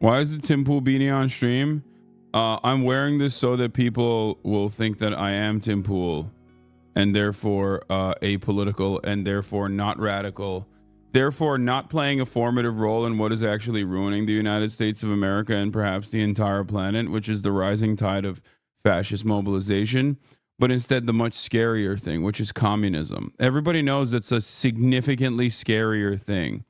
Why is the Tim Pool beanie on stream? I'm wearing this so that people will think that I am Tim Pool and therefore apolitical and therefore not radical, therefore not playing a formative role in what is actually ruining the United States of America and perhaps the entire planet, which is the rising tide of fascist mobilization, but instead the much scarier thing, which is communism. Everybody knows that's a significantly scarier thing.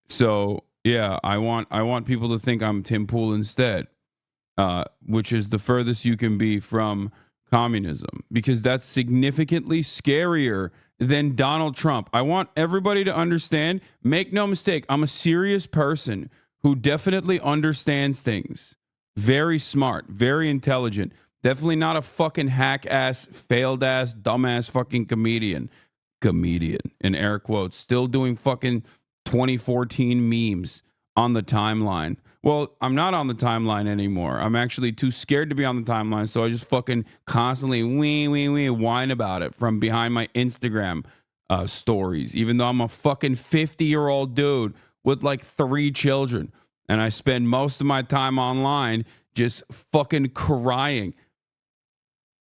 So yeah, I want people to think I'm Tim Pool instead, which is the furthest you can be from communism, because that's significantly scarier than Donald Trump. I want everybody to understand, make no mistake, I'm a serious person who definitely understands things. Very smart, very intelligent. Definitely not a fucking hack ass, failed ass, dumbass fucking comedian. Comedian in air quotes, still doing fucking 2014 memes on the timeline. Well, I'm not on the timeline anymore. I'm actually too scared to be on the timeline, so I just fucking constantly whine about it from behind my Instagram stories, even though I'm a fucking 50-year-old dude with like 3 children, and I spend most of my time online just fucking crying.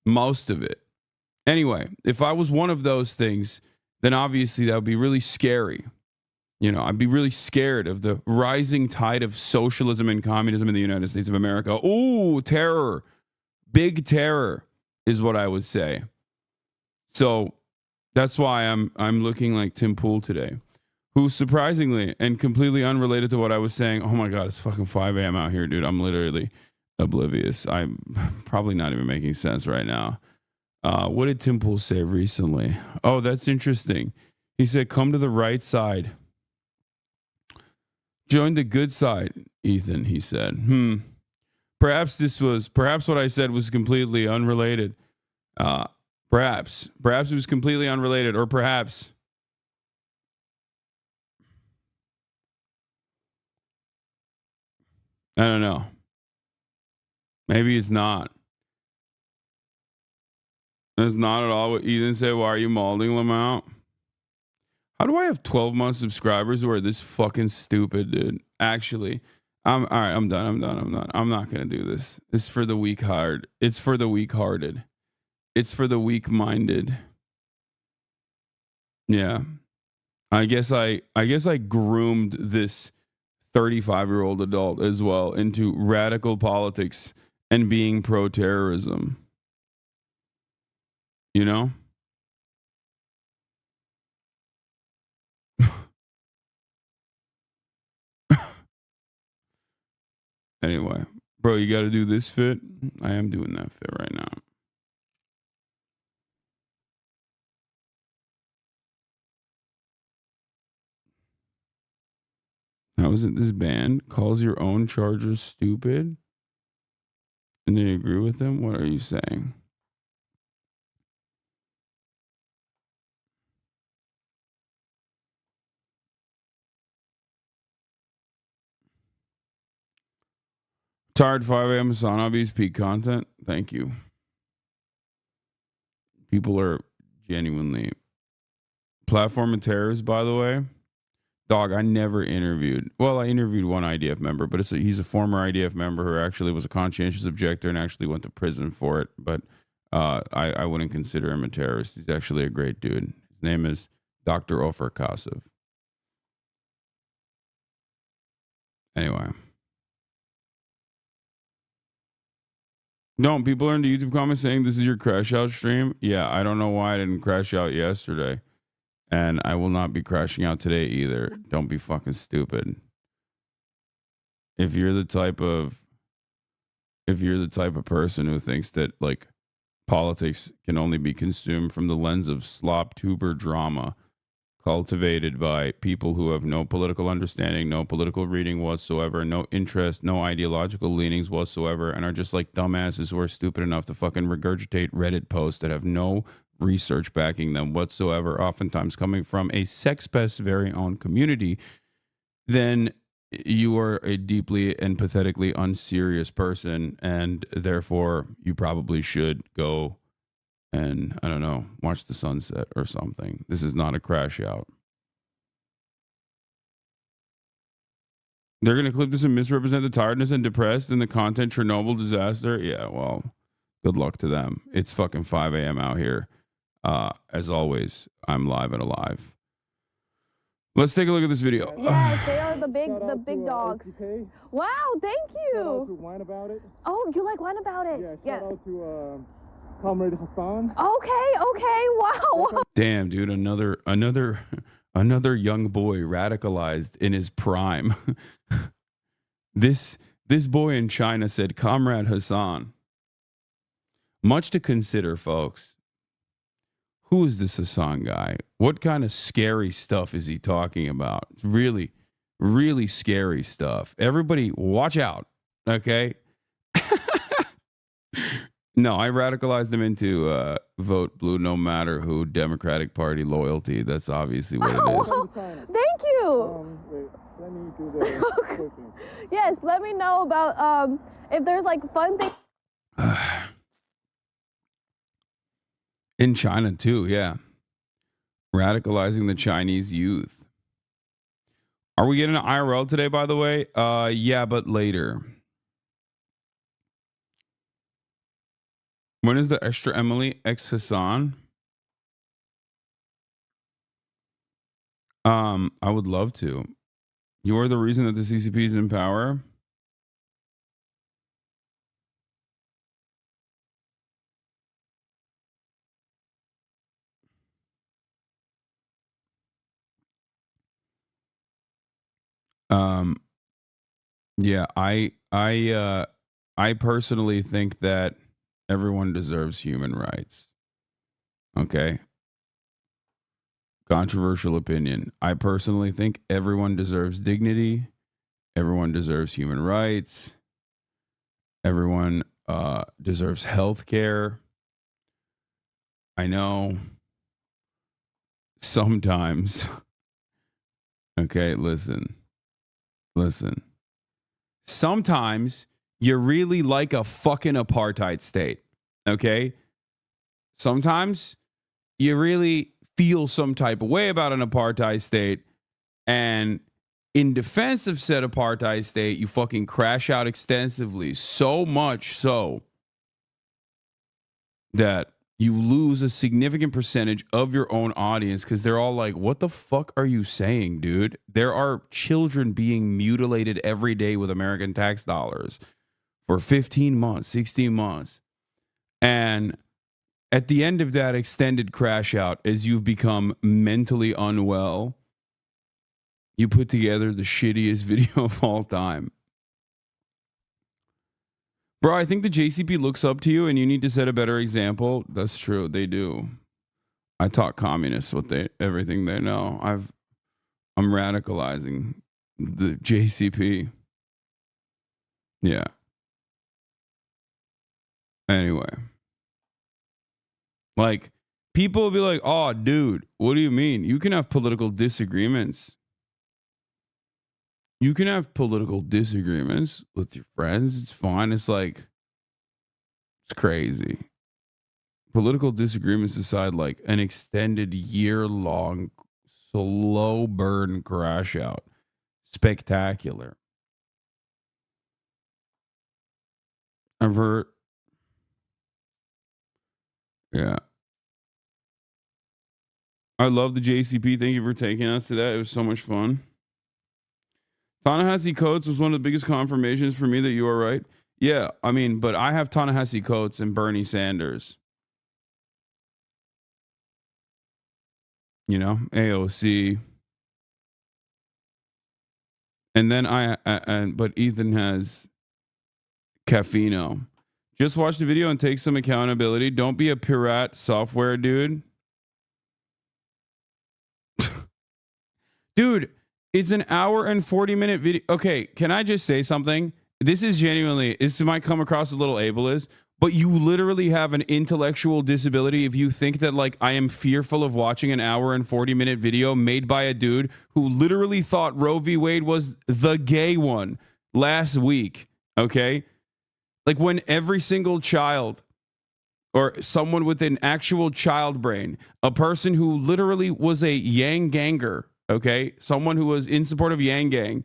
Most of it. Anyway, if I was one of those things, then obviously that would be really scary. You know, I'd be really scared of the rising tide of socialism and communism in the United States of America. Ooh, terror. Big terror is what I would say. So that's why I'm looking like Tim Pool today, who surprisingly and completely unrelated to what I was saying. Oh my God, it's fucking 5 a.m. out here, dude. I'm literally oblivious. I'm probably not even making sense right now. What did Tim Pool say recently? Oh, that's interesting. He said, come to the right side. Join the good side, Ethan, he said. Perhaps what I said was completely unrelated. Perhaps it was completely unrelated, or perhaps I don't know. Maybe it's not. That's not at all what Ethan said. Why are you molding them out? How do I have 12 month subscribers who are this fucking stupid, dude? Actually, all right. I'm done. I'm not gonna do this. It's for the weak hearted. It's for the weak hearted. It's for the weak minded. Yeah. I guess I groomed this 35-year-old adult as well into radical politics and being pro terrorism. You know? Anyway, bro, you got to do this fit. I am doing that fit right now. How is it this band calls your own chargers stupid? And they agree with them? What are you saying? Tired 5 a.m. Hasanabi's peak content. Thank you. People are genuinely platform and terrorists, by the way. Dog, I never interviewed. Well, I interviewed one IDF member, but he's a former IDF member who actually was a conscientious objector and actually went to prison for it. But I wouldn't consider him a terrorist. He's actually a great dude. His name is Dr. Ofer Kasov. Anyway. No, people are in the YouTube comments saying this is your crash out stream. Yeah, I don't know why I didn't crash out yesterday. And I will not be crashing out today either. Don't be fucking stupid. If you're the type of person who thinks that like politics can only be consumed from the lens of slop tuber drama cultivated by people who have no political understanding, no political reading whatsoever, no interest, no ideological leanings whatsoever, and are just like dumbasses who are stupid enough to fucking regurgitate Reddit posts that have no research backing them whatsoever, oftentimes coming from a sex pest's very own community, then you are a deeply and pathetically unserious person, and therefore you probably should go and, I don't know, watch the sunset or something. This is not a crash out. They're going to clip this and misrepresent the tiredness and depressed in the content Chernobyl disaster. Yeah, well, good luck to them. It's fucking 5 a.m. out here. As always, I'm live and alive. Let's take a look at this video. Yes, they are the big dogs. Wow, thank you. Shout out to Wine About It. Oh, you like Wine About It? Yeah, shout out to Comrade Hasan. Okay, wow. Damn, dude, another young boy radicalized in his prime. This boy in China said, Comrade Hasan. Much to consider, folks. Who is this Hasan guy? What kind of scary stuff is he talking about? Really, really scary stuff. Everybody, watch out, okay? No, I radicalized him into vote blue no matter who, Democratic Party loyalty. That's obviously what it is. Thank you. Wait, let me do the Yes, let me know about if there's like fun things. In China too, yeah. Radicalizing the Chinese youth. Are we getting an IRL today, by the way? Yeah, but later. When is the extra Emily X Hasan? I would love to. You are the reason that the CCP is in power. Yeah, I personally think that everyone deserves human rights. Okay. Controversial opinion. I personally think everyone deserves dignity. Everyone deserves human rights. Everyone deserves health care. I know sometimes. Okay, listen. Sometimes you really like a fucking apartheid state. Okay? Sometimes you really feel some type of way about an apartheid state, and in defense of said apartheid state, you fucking crash out extensively, so much so that you lose a significant percentage of your own audience because they're all like, what the fuck are you saying, dude? There are children being mutilated every day with American tax dollars for 15 months, 16 months. And at the end of that extended crash out, as you've become mentally unwell, you put together the shittiest video of all time. Bro, I think the JCP looks up to you and you need to set a better example. That's true. They do. I taught communists everything they know. I'm radicalizing the JCP. Yeah. Anyway. Like, people will be like, oh, dude, what do you mean? You can have political disagreements. You can have political disagreements with your friends. It's fine. It's like, it's crazy. Political disagreements aside, like an extended year-long slow burn crash out. Spectacular. I've heard. Yeah. I love the JCP. Thank you for taking us to that. It was so much fun. Ta-Nehisi Coates was one of the biggest confirmations for me that you are right. Yeah, I mean, but I have Ta-Nehisi Coates and Bernie Sanders. You know, AOC. And then but Ethan has Caffino. Just watch the video and take some accountability. Don't be a pirate software dude. Dude, it's an hour and 40-minute video. Okay, can I just say something? This is genuinely, this might come across a little ableist, but you literally have an intellectual disability if you think that, like, I am fearful of watching an hour and 40-minute video made by a dude who literally thought Roe v. Wade was the gay one last week, okay? Like, when every single child or someone with an actual child brain, a person who literally was a Yang ganger, okay, someone who was in support of Yang gang,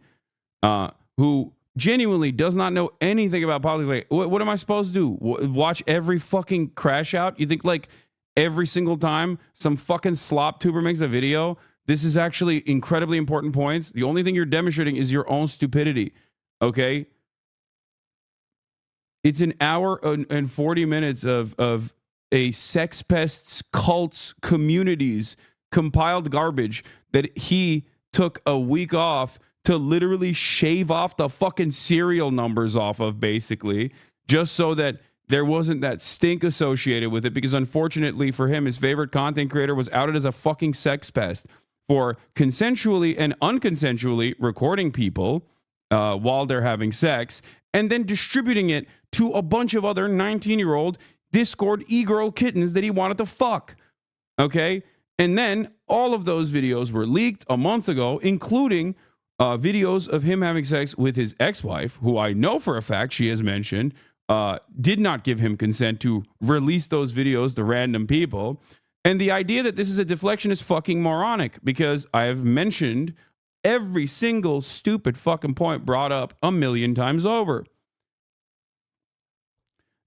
who genuinely does not know anything about politics, like, what am I supposed to do? Watch every fucking crash out? You think like every single time some fucking slop tuber makes a video, this is actually incredibly important points? The only thing you're demonstrating is your own stupidity, okay? It's an hour and 40 minutes of a sex pests, cults, communities, compiled garbage that he took a week off to literally shave off the fucking serial numbers off of, basically, just so that there wasn't that stink associated with it, because unfortunately for him, his favorite content creator was outed as a fucking sex pest for consensually and unconsensually recording people while they're having sex and then distributing it to a bunch of other 19-year-old Discord e-girl kittens that he wanted to fuck. Okay? And then all of those videos were leaked a month ago, including videos of him having sex with his ex-wife, who I know for a fact she has mentioned did not give him consent to release those videos to random people. And the idea that this is a deflection is fucking moronic, because I have mentioned every single stupid fucking point brought up a million times over.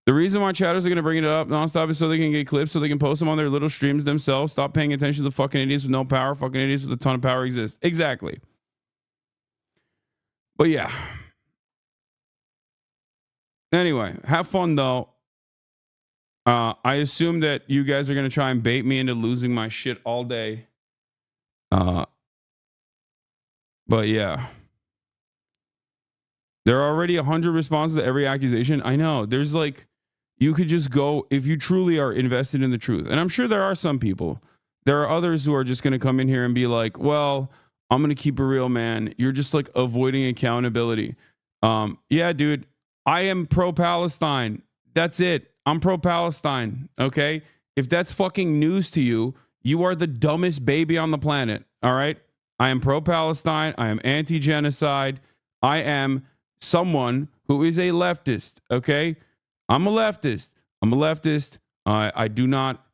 The reason why chatters are going to bring it up nonstop is so they can get clips, so they can post them on their little streams themselves. Stop paying attention to the fucking idiots with no power. Fucking idiots with a ton of power exist. Exactly. But yeah. Anyway, have fun though. I assume that you guys are going to try and bait me into losing my shit all day. But yeah. There are already 100 responses to every accusation. I know. There's like, you could just go, if you truly are invested in the truth. And I'm sure there are some people. There are others who are just going to come in here and be like, well, I'm going to keep it real, man. You're just like avoiding accountability. Yeah, dude, I am pro-Palestine. That's it. I'm pro-Palestine. Okay. If that's fucking news to you, you are the dumbest baby on the planet. All right. I am pro-Palestine. I am anti-genocide. I am someone who is a leftist. Okay. I'm a leftist. I do not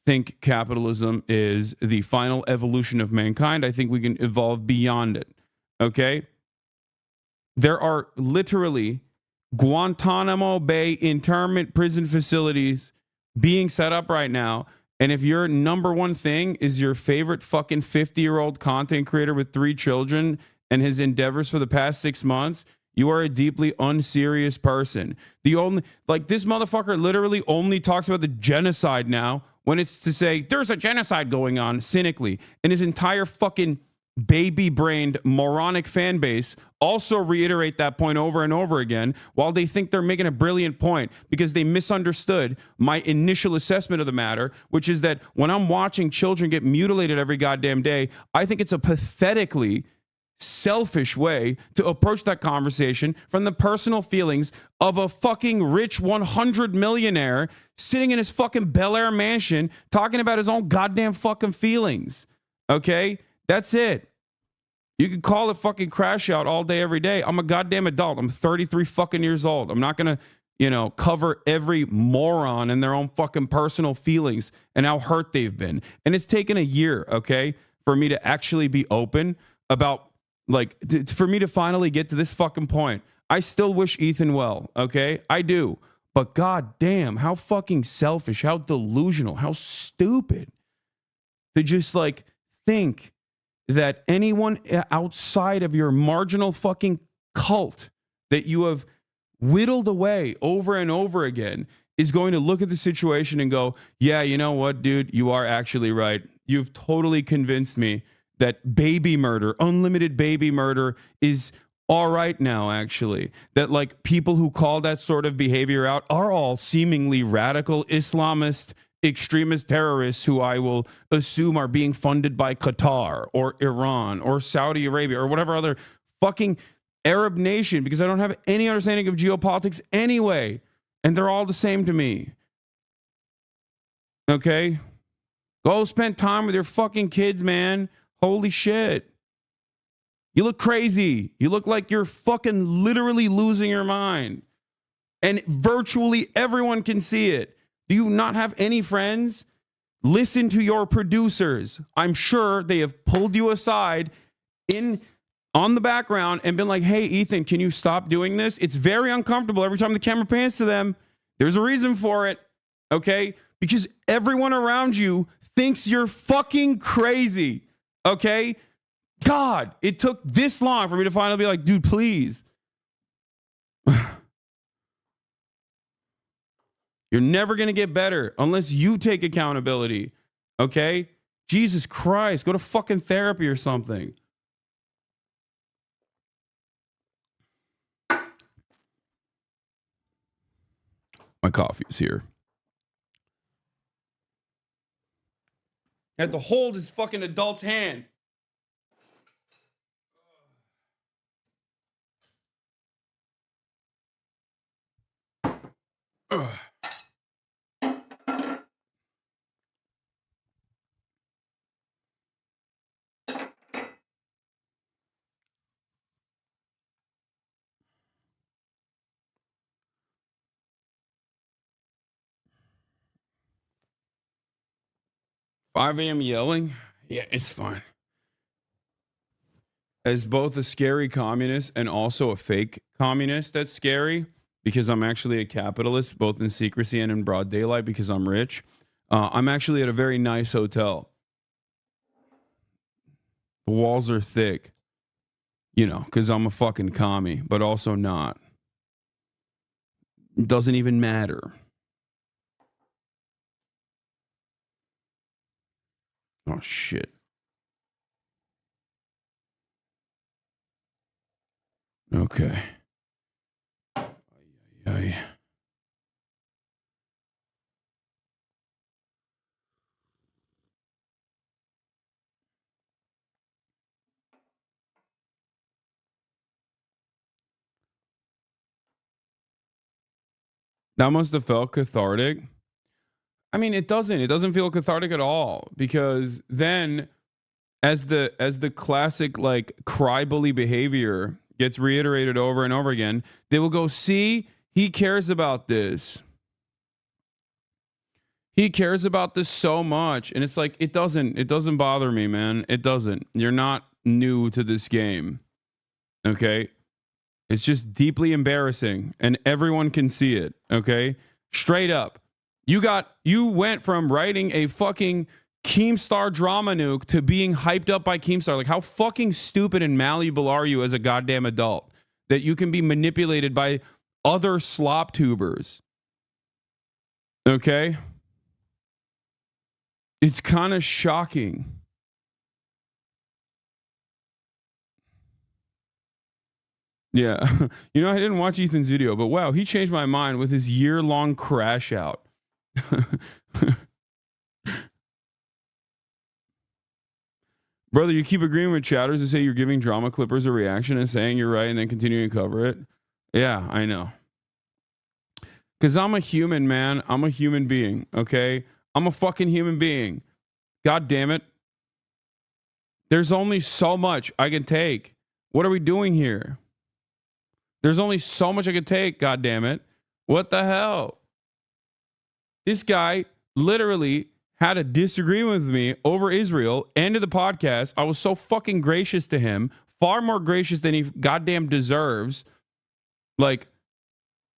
think capitalism is the final evolution of mankind. I think we can evolve beyond it. Okay. There are literally Guantanamo Bay internment prison facilities being set up right now. And if your number one thing is your favorite fucking 50-year-old content creator with 3 children and his endeavors for the past 6 months, you are a deeply unserious person. The only, like, this motherfucker literally only talks about the genocide now when it's to say there's a genocide going on cynically. And his entire fucking baby-brained moronic fan base also reiterate that point over and over again, while they think they're making a brilliant point because they misunderstood my initial assessment of the matter, which is that when I'm watching children get mutilated every goddamn day, I think it's a pathetically selfish way to approach that conversation from the personal feelings of a fucking rich 100 millionaire sitting in his fucking Bel Air mansion talking about his own goddamn fucking feelings. Okay? That's it. You can call it fucking crash out all day, every day. I'm a goddamn adult. I'm 33 fucking years old. I'm not going to, cover every moron and their own fucking personal feelings and how hurt they've been. And it's taken a year, okay, for me to actually be open about, for me to finally get to this fucking point. I still wish Ethan well, okay? I do. But goddamn, how fucking selfish, how delusional, how stupid to just think that anyone outside of your marginal fucking cult that you have whittled away over and over again is going to look at the situation and go, yeah, you know what, dude, you are actually right. You've totally convinced me that baby murder, unlimited baby murder is all right now, actually. That people who call that sort of behavior out are all seemingly radical Islamist extremist terrorists who I will assume are being funded by Qatar or Iran or Saudi Arabia or whatever other fucking Arab nation, because I don't have any understanding of geopolitics anyway. And they're all the same to me. Okay? Go spend time with your fucking kids, man. Holy shit. You look crazy. You look like you're fucking literally losing your mind. And virtually everyone can see it. Do you not have any friends? Listen to your producers. I'm sure they have pulled you aside in on the background and been like, hey, Ethan, can you stop doing this? It's very uncomfortable every time the camera pans to them. There's a reason for it, okay? Because everyone around you thinks you're fucking crazy, okay? God, it took this long for me to finally be like, dude, please. You're never going to get better unless you take accountability, okay? Jesus Christ, go to fucking therapy or something. My coffee is here. I had to hold his fucking adult's hand. Ugh. 5 a.m. yelling? Yeah, it's fine. As both a scary communist and also a fake communist that's scary, because I'm actually a capitalist, both in secrecy and in broad daylight because I'm rich. I'm actually at a very nice hotel. The walls are thick, you know, because I'm a fucking commie, but also not. It doesn't even matter. Oh, shit. Okay. Ay. That must have felt cathartic. I mean, it doesn't. It doesn't feel cathartic at all, because then as the classic like cry bully behavior gets reiterated over and over again, they will go, see, he cares about this. He cares about this so much. And it's like, it doesn't bother me, man. It doesn't. You're not new to this game. Okay? It's just deeply embarrassing and everyone can see it. Okay? Straight up. You went from writing a fucking Keemstar drama nuke to being hyped up by Keemstar. Like, how fucking stupid and malleable are you as a goddamn adult that you can be manipulated by other slop tubers? Okay? It's kind of shocking. Yeah. You know, I didn't watch Ethan's video, but wow, he changed my mind with his year-long crash out. Brother, you keep agreeing with chatters who say you're giving drama clippers a reaction and saying you're right and then continuing to cover it. Yeah, I know. Because I'm a human, man. I'm a human being, okay? I'm a fucking human being. God damn it. There's only so much I can take. What are we doing here? There's only so much I can take, god damn it. What the hell? This guy literally had a disagreement with me over Israel, ended the podcast. I was so fucking gracious to him, far more gracious than he goddamn deserves. Like,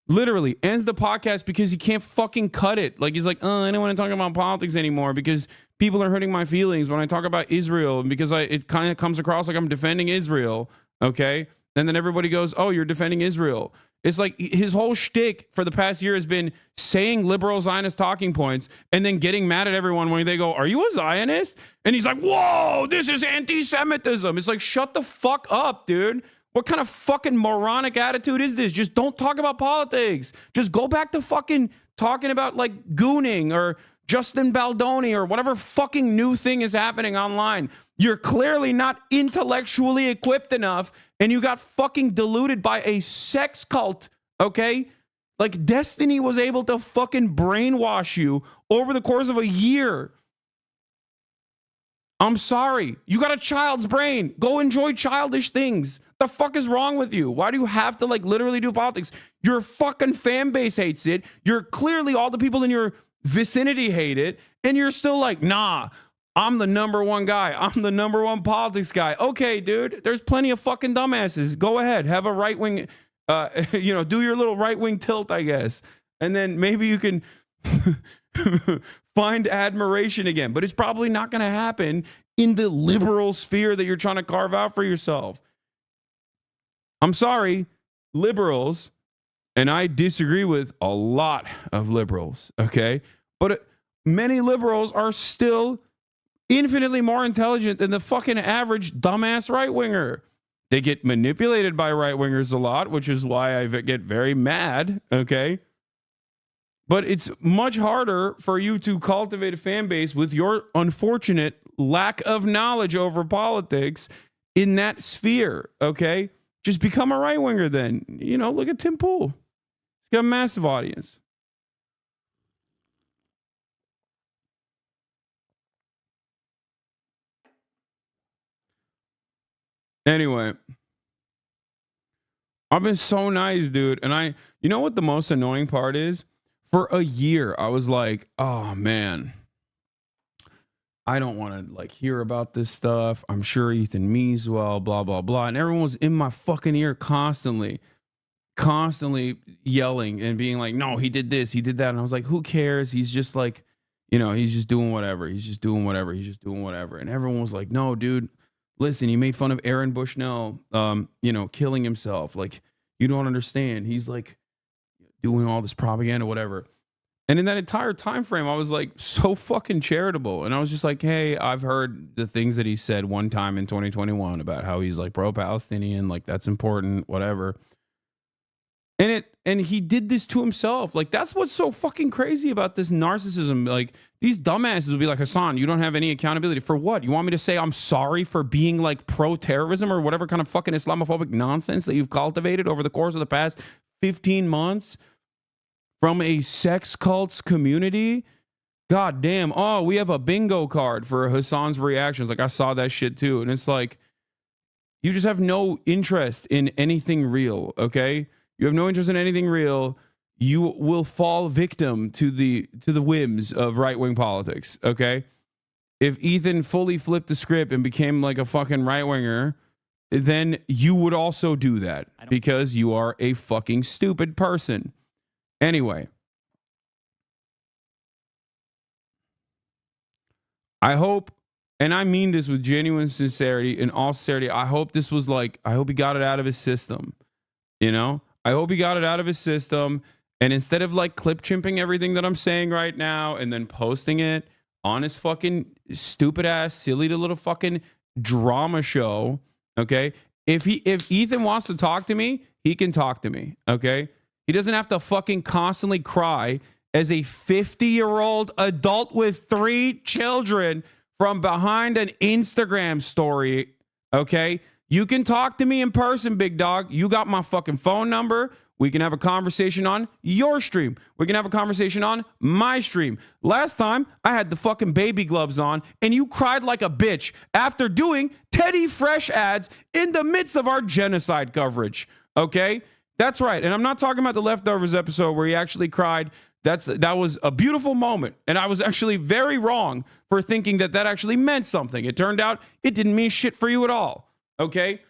literally ends the podcast because he can't fucking cut it. Like, he's like, oh, I don't want to talk about politics anymore because people are hurting my feelings when I talk about Israel, and because it kind of comes across like I'm defending Israel, okay? And then everybody goes, oh, you're defending Israel. It's like his whole shtick for the past year has been saying liberal Zionist talking points and then getting mad at everyone when they go, are you a Zionist? And he's like, whoa, this is anti-Semitism. It's like, shut the fuck up, dude. What kind of fucking moronic attitude is this? Just don't talk about politics. Just go back to fucking talking about like gooning or Justin Baldoni or whatever fucking new thing is happening online. You're clearly not intellectually equipped enough, and you got fucking deluded by a sex cult, okay? Like, Destiny was able to fucking brainwash you over the course of a year. I'm sorry. You got a child's brain. Go enjoy childish things. The fuck is wrong with you? Why do you have to, like, literally do politics? Your fucking fan base hates it. You're clearly, all the people in your vicinity hate it, and you're still like, nah, I'm the number one guy. I'm the number one politics guy. Okay, dude, there's plenty of fucking dumbasses. Go ahead, have a right wing, do your little right wing tilt, I guess. And then maybe you can find admiration again. But it's probably not going to happen in the liberal sphere that you're trying to carve out for yourself. I'm sorry, liberals, and I disagree with a lot of liberals, okay? But many liberals are still infinitely more intelligent than the fucking average dumbass right-winger. They get manipulated by right-wingers a lot, which is why I get very mad, okay? But it's much harder for you to cultivate a fan base with your unfortunate lack of knowledge over politics in that sphere, okay? Just become a right-winger then. Look at Tim Pool. He's got a massive audience. Anyway, I've been so nice, dude. And you know what the most annoying part is? For a year, I was like, oh man, I don't want to hear about this stuff. I'm sure Ethan means well, blah, blah, blah. And everyone was in my fucking ear constantly yelling and being like, no, he did this, he did that. And I was like, who cares? He's just he's just doing whatever. He's just doing whatever. And everyone was like, no, dude. Listen, he made fun of Aaron Bushnell, killing himself. You don't understand. He's doing all this propaganda, whatever. And in that entire time frame, I was so fucking charitable. And I was just like, hey, I've heard the things that he said one time in 2021 about how he's pro-Palestinian, that's important, whatever. And he did this to himself. That's what's so fucking crazy about this narcissism. These dumbasses will be like, Hasan, you don't have any accountability. For what? You want me to say I'm sorry for being pro-terrorism or whatever kind of fucking Islamophobic nonsense that you've cultivated over the course of the past 15 months from a sex cults community? God damn. Oh, we have a bingo card for Hasan's reactions. I saw that shit too. And it's you just have no interest in anything real, okay? You have no interest in anything real. You will fall victim to the whims of right-wing politics, okay? If Ethan fully flipped the script and became a fucking right-winger, then you would also do that because you are a fucking stupid person. Anyway, I hope, and I mean this with genuine sincerity, in all sincerity, I hope this was I hope he got it out of his system, I hope he got it out of his system. And instead of clip chimping everything that I'm saying right now and then posting it on his fucking stupid ass, silly little fucking drama show, okay? If Ethan wants to talk to me, he can talk to me, okay? He doesn't have to fucking constantly cry as a 50-year-old adult with 3 children from behind an Instagram story, okay? You can talk to me in person, big dog. You got my fucking phone number. We can have a conversation on your stream. We can have a conversation on my stream. Last time, I had the fucking baby gloves on, and you cried like a bitch after doing Teddy Fresh ads in the midst of our genocide coverage, okay? That's right. And I'm not talking about the Leftovers episode where he actually cried. That was a beautiful moment. And I was actually very wrong for thinking that actually meant something. It turned out it didn't mean shit for you at all. Okay?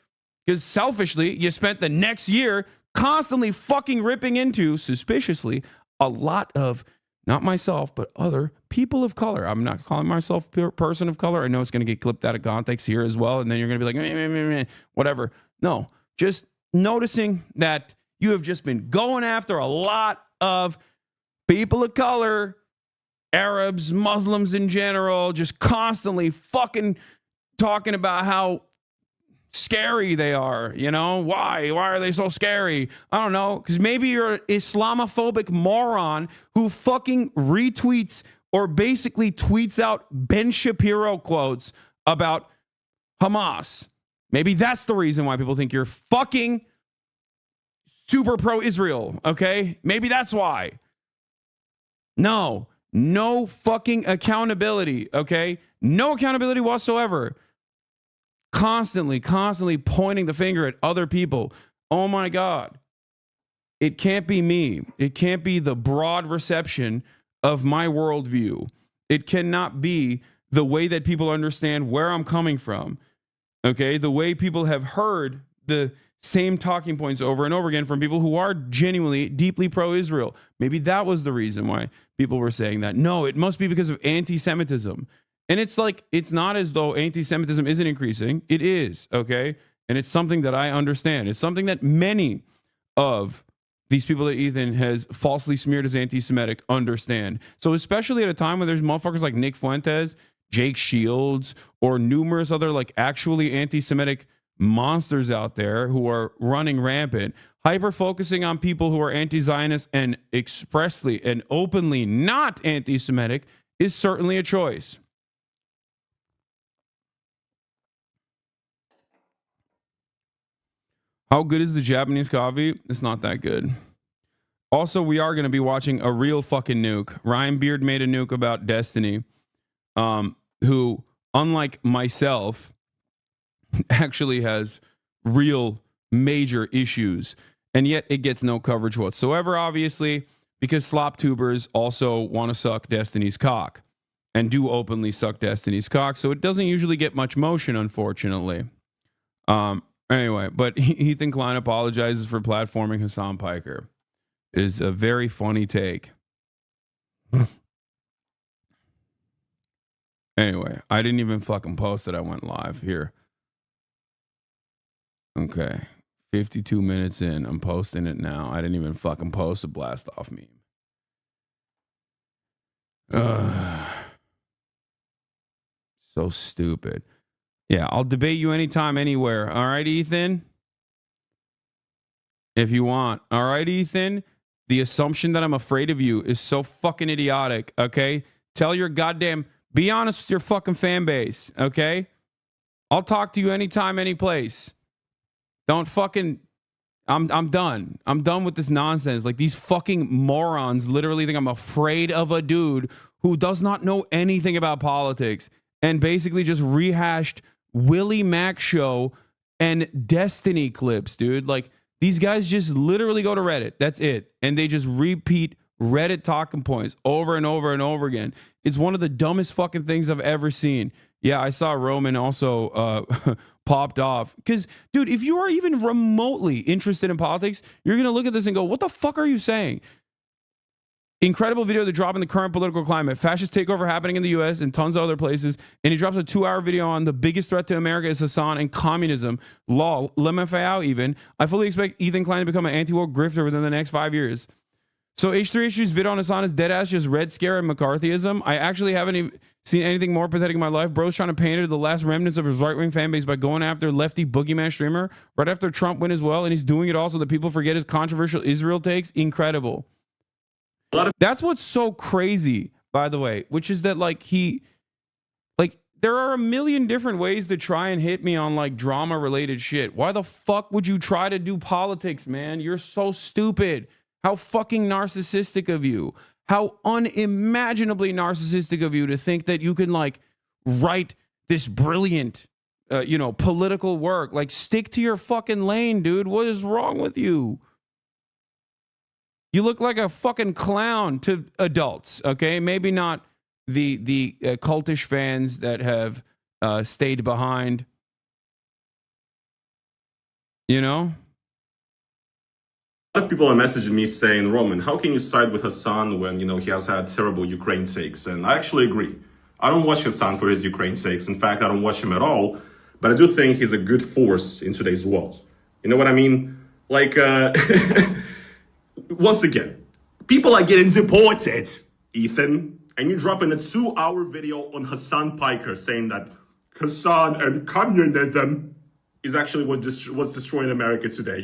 Because selfishly, you spent the next year constantly fucking ripping into, suspiciously, a lot of, not myself, but other people of color. I'm not calling myself a person of color. I know it's going to get clipped out of context here as well. And then you're going to be like, meh, meh, meh, whatever. No, just noticing that you have just been going after a lot of people of color, Arabs, Muslims in general, just constantly fucking talking about how scary they are. Why are they so scary? I don't know, because maybe you're an Islamophobic moron who fucking retweets or basically tweets out Ben Shapiro quotes about Hamas. Maybe that's the reason why people think you're fucking super pro-Israel, okay? Maybe that's why. No fucking accountability, okay? No accountability whatsoever. Constantly pointing the finger at other people. Oh my God. It can't be me. It can't be the broad reception of my worldview. It cannot be the way that people understand where I'm coming from. Okay, the way people have heard the same talking points over and over again from people who are genuinely deeply pro-Israel. Maybe that was the reason why people were saying that. No, it must be because of anti-Semitism. And it's like, it's not as though anti-Semitism isn't increasing. It is, okay? And it's something that I understand. It's something that many of these people that Ethan has falsely smeared as anti-Semitic understand. So especially at a time when there's motherfuckers like Nick Fuentes, Jake Shields, or numerous other like actually anti-Semitic monsters out there who are running rampant, hyper focusing on people who are anti-Zionist and expressly and openly not anti-Semitic is certainly a choice. How good is the Japanese coffee? It's not that good. Also, we are going to be watching a real fucking nuke. Ryan Beard made a nuke about Destiny, who, unlike myself, actually has real major issues, and yet it gets no coverage whatsoever, obviously, because slop tubers also want to suck Destiny's cock and do openly suck Destiny's cock, so it doesn't usually get much motion, unfortunately. Anyway, but Ethan Klein apologizes for platforming Hasan Piker. Is a very funny take. Anyway, I didn't even fucking post it. I went live here. Okay. 52 minutes in. I'm posting it now. I didn't even fucking post a blast off meme. So stupid. Yeah, I'll debate you anytime, anywhere. All right, Ethan? If you want. All right, Ethan? The assumption that I'm afraid of you is so fucking idiotic, okay? Tell your goddamn... Be honest with your fucking fan base, okay? I'll talk to you anytime, any place. Don't fucking... I'm done. I'm done with this nonsense. Like, these fucking morons literally think I'm afraid of a dude who does not know anything about politics and basically just rehashed Willie Mac show and Destiny clips, dude. Like, these guys just literally go to Reddit. That's it. And they just repeat Reddit talking points over and over and over again. It's one of the dumbest fucking things I've ever seen. Yeah, I saw Roman also popped off. Because, dude, if you are even remotely interested in politics, you're going to look at this and go, what the fuck are you saying? Incredible video to drop in the current political climate. Fascist takeover happening in the U.S. and tons of other places. And he drops a 2-hour video on the biggest threat to America is Hasan and communism. Lol. LMFAO even. I fully expect Ethan Klein to become an anti-woke grifter within the next 5 years. So H3 Issues vid on Hasan is deadass just Red Scare and McCarthyism. I actually haven't even seen anything more pathetic in my life. Bro's trying to pander the last remnants of his right-wing fan base by going after lefty boogeyman streamer right after Trump win as well. And he's doing it all so that people forget his controversial Israel takes. Incredible. That's what's so crazy, by the way, which is that like there are a million different ways to try and hit me on like drama related shit. Why the fuck would you try to do politics, man? You're so stupid. How fucking narcissistic of you. How unimaginably narcissistic of you to think that you can like write this brilliant, political work. Like stick to your fucking lane, dude. What is wrong with you? You look like a fucking clown to adults, okay? Maybe not the cultish fans that have stayed behind. You know? A lot of people are messaging me saying, Roman, how can you side with Hasan when, he has had terrible Ukraine takes? And I actually agree. I don't watch Hasan for his Ukraine takes. In fact, I don't watch him at all. But I do think he's a good force in today's world. You know what I mean? Like, once again, people are getting deported, Ethan. And you drop in a 2-hour video on Hasan Piker saying that Hasan and communism is actually what's destroying America today,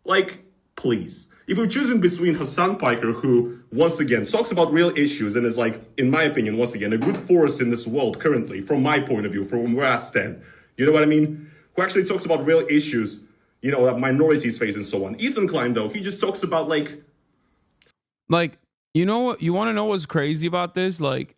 Like, please. If you're choosing between Hasan Piker, who, once again, talks about real issues and is like, in my opinion, once again, a good force in this world currently, from my point of view, from where I stand, you know what I mean? Who actually talks about real issues, that minorities face and so on. Ethan Klein, though, he just talks about, like, you know what? You want to know what's crazy about this? Like,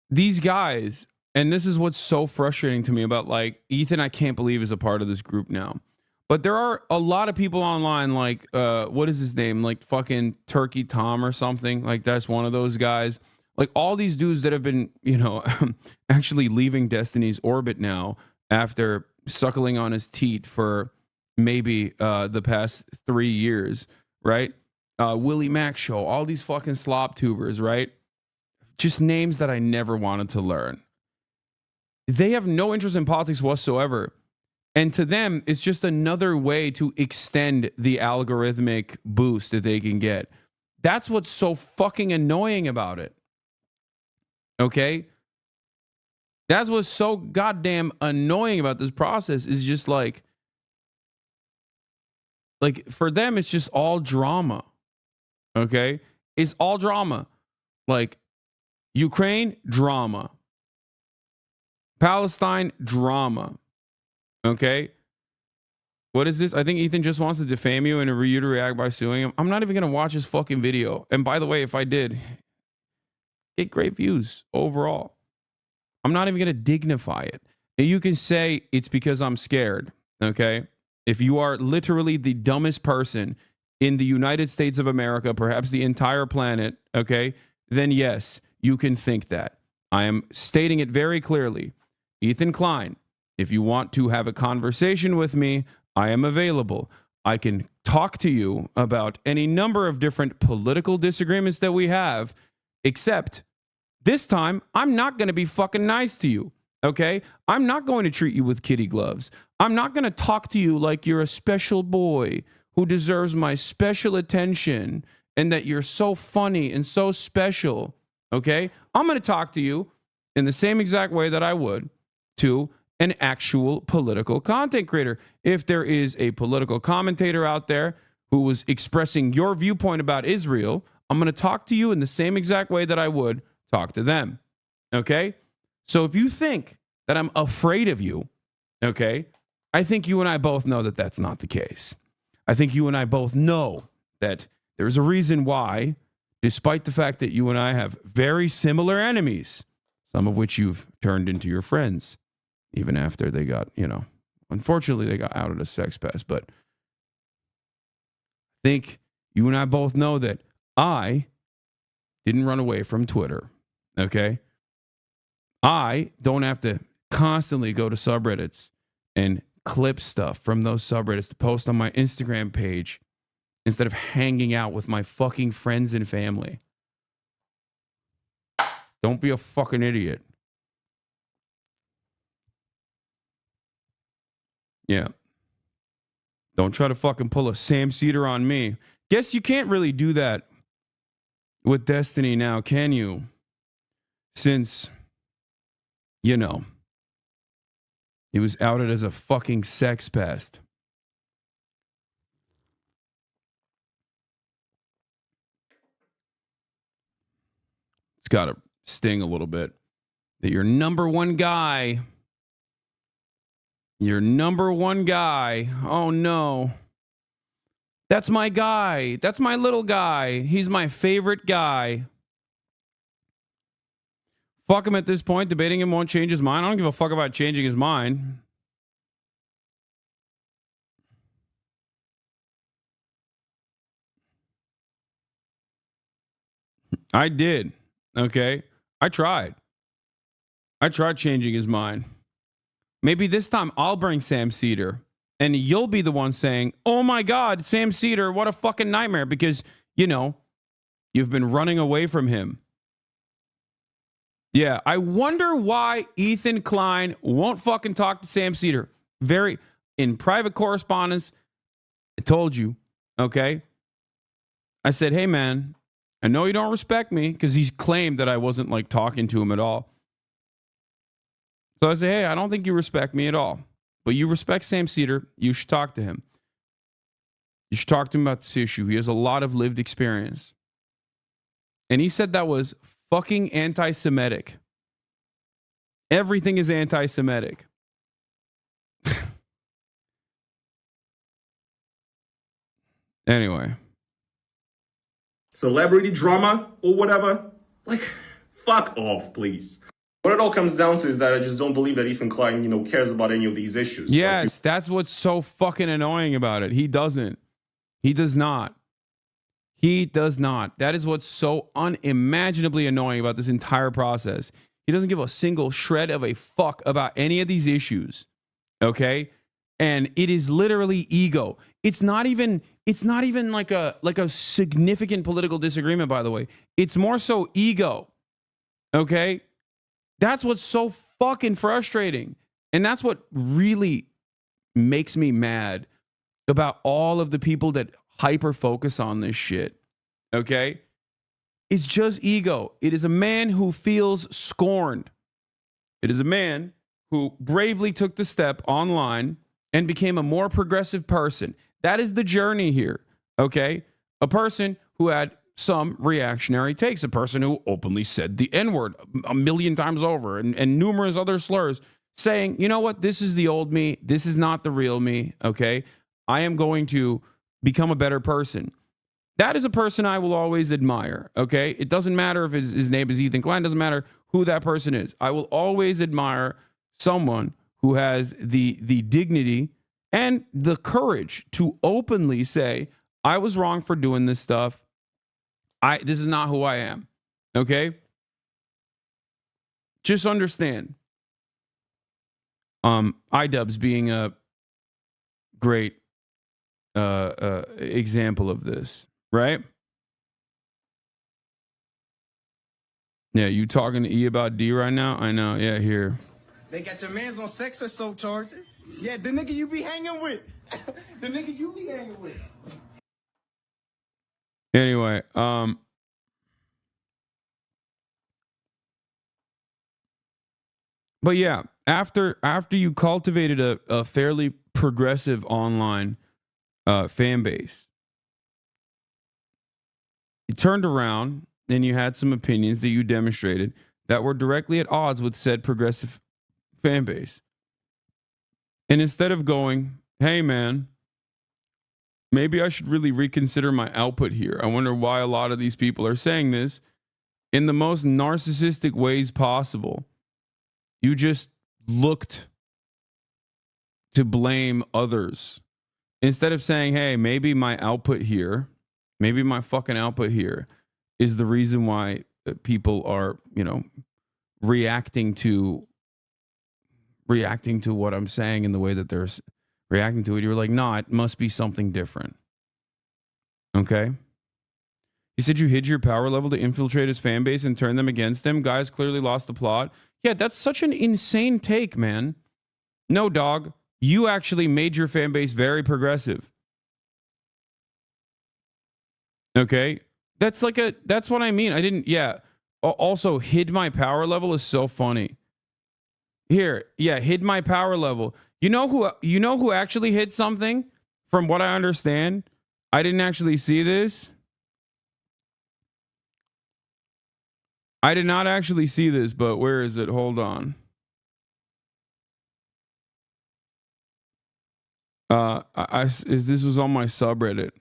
these guys, and this is what's so frustrating to me about, like, Ethan, I can't believe is a part of this group now. But there are a lot of people online, like, what is his name? Like fucking Turkey Tom or something. Like that's one of those guys. Like all these dudes that have been, you know, actually leaving Destiny's orbit now after suckling on his teat for maybe the past 3 years, right? Willie Mac Show, all these fucking slop tubers, right? Just names that I never wanted to learn. They have no interest in politics whatsoever. And to them, it's just another way to extend the algorithmic boost that they can get. That's what's so fucking annoying about it. Okay? That's what's so goddamn annoying about this process is just like for them, it's just all drama. Okay? It's all drama. Like Ukraine, drama. Palestine, drama. Okay? What is this? I think Ethan just wants to defame you and you to react by suing him. I'm not even going to watch his fucking video. And by the way, if I did, get great views overall. I'm not even going to dignify it. And you can say it's because I'm scared. Okay? If you are literally the dumbest person in the United States of America, perhaps the entire planet, okay, then yes, you can think that. I am stating it very clearly. Ethan Klein, if you want to have a conversation with me, I am available. I can talk to you about any number of different political disagreements that we have, except this time, I'm not going to be fucking nice to you, okay? I'm not going to treat you with kitty gloves. I'm not going to talk to you like you're a special boy who deserves my special attention and that you're so funny and so special, okay? I'm going to talk to you in the same exact way that I would to an actual political content creator. If there is a political commentator out there who was expressing your viewpoint about Israel, I'm going to talk to you in the same exact way that I would talk to them, okay? So if you think that I'm afraid of you, okay, I think you and I both know that that's not the case. I think you and I both know that there's a reason why, despite the fact that you and I have very similar enemies, some of which you've turned into your friends, even after they got, you know, unfortunately they got out of the sex pest. But I think you and I both know that I didn't run away from Twitter, okay? I don't have to constantly go to subreddits and clip stuff from those subreddits to post on my Instagram page instead of hanging out with my fucking friends and family. Don't be a fucking idiot. Yeah. Don't try to fucking pull a Sam Cedar on me. Guess you can't really do that with Destiny now, can you? Since, you know, he was outed as a fucking sex pest. It's got to sting a little bit that your number one guy, oh no. That's my guy. That's my little guy. He's my favorite guy. Fuck him at this point. Debating him won't change his mind. I don't give a fuck about changing his mind. I did. Okay. I tried changing his mind. Maybe this time I'll bring Sam Cedar and you'll be the one saying, oh my God, Sam Cedar, what a fucking nightmare. Because, you know, you've been running away from him. Yeah, I wonder why Ethan Klein won't fucking talk to Sam Cedar. In private correspondence, I told you, okay? I said, hey man, I know you don't respect me, because he's claimed that I wasn't like talking to him at all. So I say, hey, I don't think you respect me at all, but you respect Sam Cedar. You should talk to him. You should talk to him about this issue. He has a lot of lived experience. And he said that was fucking anti-Semitic. Everything is anti-Semitic. Anyway. Celebrity drama or whatever. Like, fuck off, please. What it all comes down to is that I just don't believe that Ethan Klein, you know, cares about any of these issues. Yes, like, that's what's so fucking annoying about it. He doesn't. He does not. He does not. That is what's so unimaginably annoying about this entire process. He doesn't give a single shred of a fuck about any of these issues. Okay? And it is literally ego. It's not even like a significant political disagreement, by the way. It's more so ego. Okay? That's what's so fucking frustrating. And that's what really makes me mad about all of the people that hyper focus on this shit. Okay? It's just ego. It is a man who feels scorned. It is a man who bravely took the step online and became a more progressive person. That is the journey here. Okay? A person who had some reactionary takes, a person who openly said the N-word a million times over and numerous other slurs, saying, you know what, this is the old me. This is not the real me. Okay? I am going to become a better person. That is a person I will always admire, okay? It doesn't matter if his name is Ethan Klein. It doesn't matter who that person is. I will always admire someone who has the dignity and the courage to openly say, I was wrong for doing this stuff. This is not who I am, okay? Just understand. iDubbbz being a great example of this. Right? Yeah, you talking to E about D right now? I know. Yeah, here. They got your mans on sex assault charges. Yeah, the nigga you be hanging with. The nigga you be hanging with. Anyway, but yeah, after you cultivated a fairly progressive online fan base, you turned around and you had some opinions that you demonstrated that were directly at odds with said progressive fan base. And instead of going, hey man, maybe I should really reconsider my output here. I wonder why a lot of these people are saying this in the most narcissistic ways possible. You just looked to blame others. Instead of saying, hey, maybe my output here, maybe my fucking output here is the reason why people are, reacting to what I'm saying in the way that they're reacting to it. You were like, no, it must be something different. Okay? You said you hid your power level to infiltrate his fan base and turn them against him. Guys clearly lost the plot. Yeah, that's such an insane take, man. No, dog. You actually made your fan base very progressive. Okay? That's what I mean. Also, hid my power level is so funny. Here, yeah, hid my power level. You know who actually hid something? From what I understand, I didn't actually see this. I did not actually see this, but where is it? Hold on. This was on my subreddit.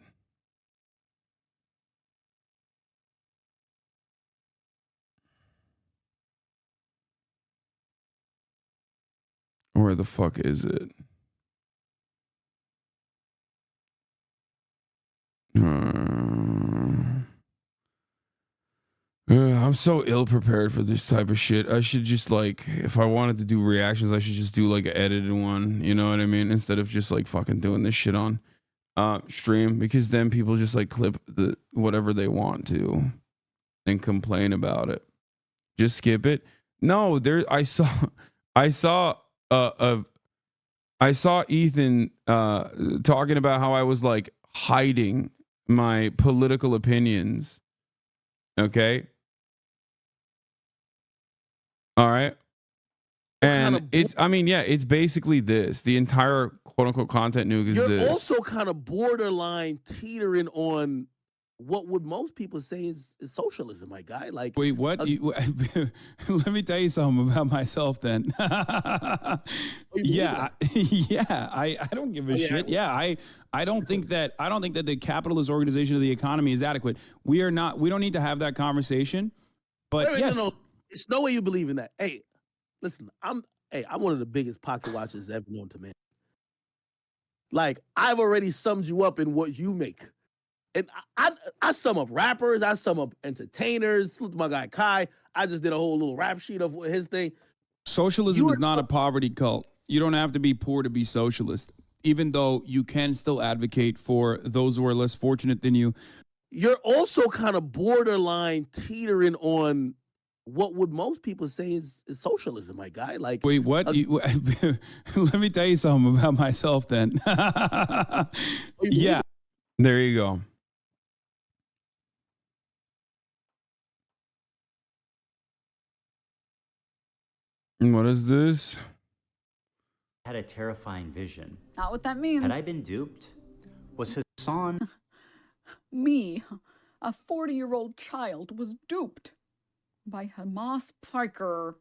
Where the fuck is it? I'm so ill prepared for this type of shit. I should just if I wanted to do reactions, I should just do an edited one. You know what I mean? Instead of just fucking doing this shit on stream, because then people just clip whatever they want to and complain about it. Just skip it. No, I saw Ethan talking about how I was hiding my political opinions. Okay. All right. And it's basically this. The entire quote unquote content nuke is You're this. also kind of borderline teetering on what would most people say is socialism, my guy. Wait, what? Let me tell you something about myself then. Yeah, I don't give a shit. Yeah, I don't think that the capitalist organization of the economy is adequate. We don't need to have that conversation. But yes. No, there's no way you believe in that. Hey, listen, I'm one of the biggest pocket watchers ever known to man. I've already summed you up in what you make. And I sum up rappers, I sum up entertainers. Salute to my guy Kai. I just did a whole little rap sheet of his thing. Socialism is not a poverty cult. You don't have to be poor to be socialist, even though you can still advocate for those who are less fortunate than you. You're also kind of borderline teetering on what would most people say is socialism, my guy. Like, wait, what? Let me tell you something about myself then. Yeah. There you go. And what is this? Had a terrifying vision. Not what that means. Had I been duped? Was Hasan? Me, a 40-year-old child, was duped by Hamas Piker.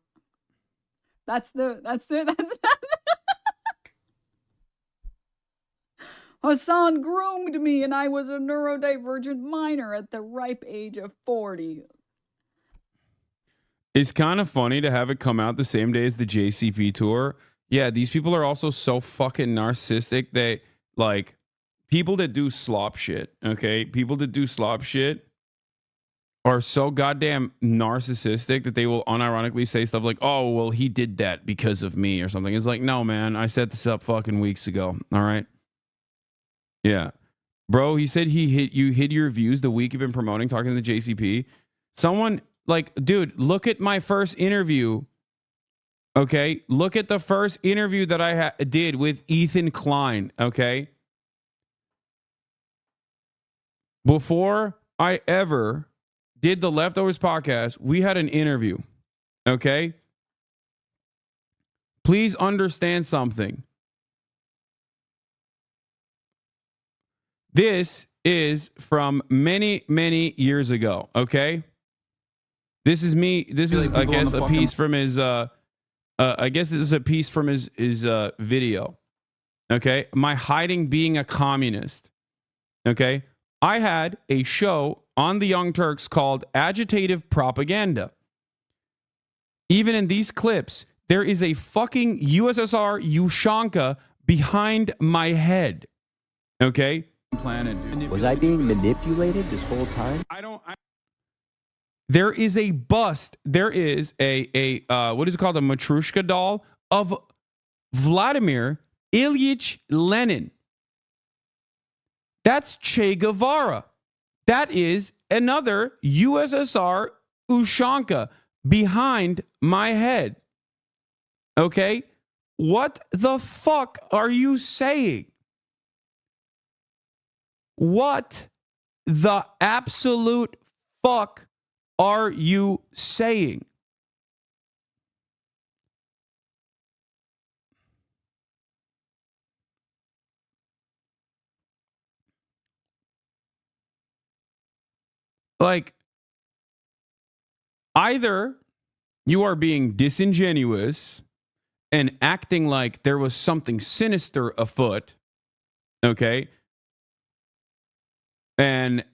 That's it. Hasan groomed me, and I was a neurodivergent minor at the ripe age of 40. It's kind of funny to have it come out the same day as the JCP tour. Yeah, these people are also so fucking narcissistic. They, like, people that do slop shit, okay? People that do slop shit are so goddamn narcissistic that they will unironically say stuff like, oh, well, he did that because of me or something. It's like, no, man, I set this up fucking weeks ago, all right? Yeah. Bro, he said you hid your views the week you've been promoting, talking to the JCP. Someone... Like, dude, look at my first interview. Okay, look at the first interview that I did with Ethan Klein. Okay, before I ever did the Leftovers podcast, we had an interview. Okay, please understand something. This is from many, many years ago. Okay. This is me. This is, I guess, a piece from his. I guess this is a piece from his video. Okay, my hiding being a communist. Okay, I had a show on the Young Turks called Agitative Propaganda. Even in these clips, there is a fucking USSR Ushanka behind my head. Okay, planet. Was I being manipulated this whole time? There is a bust. There is a what is it called? A Matryoshka doll of Vladimir Ilyich Lenin. That's Che Guevara. That is another USSR Ushanka behind my head. Okay? What the fuck are you saying? What the absolute fuck are you saying? Like, either you are being disingenuous and acting like there was something sinister afoot, okay? And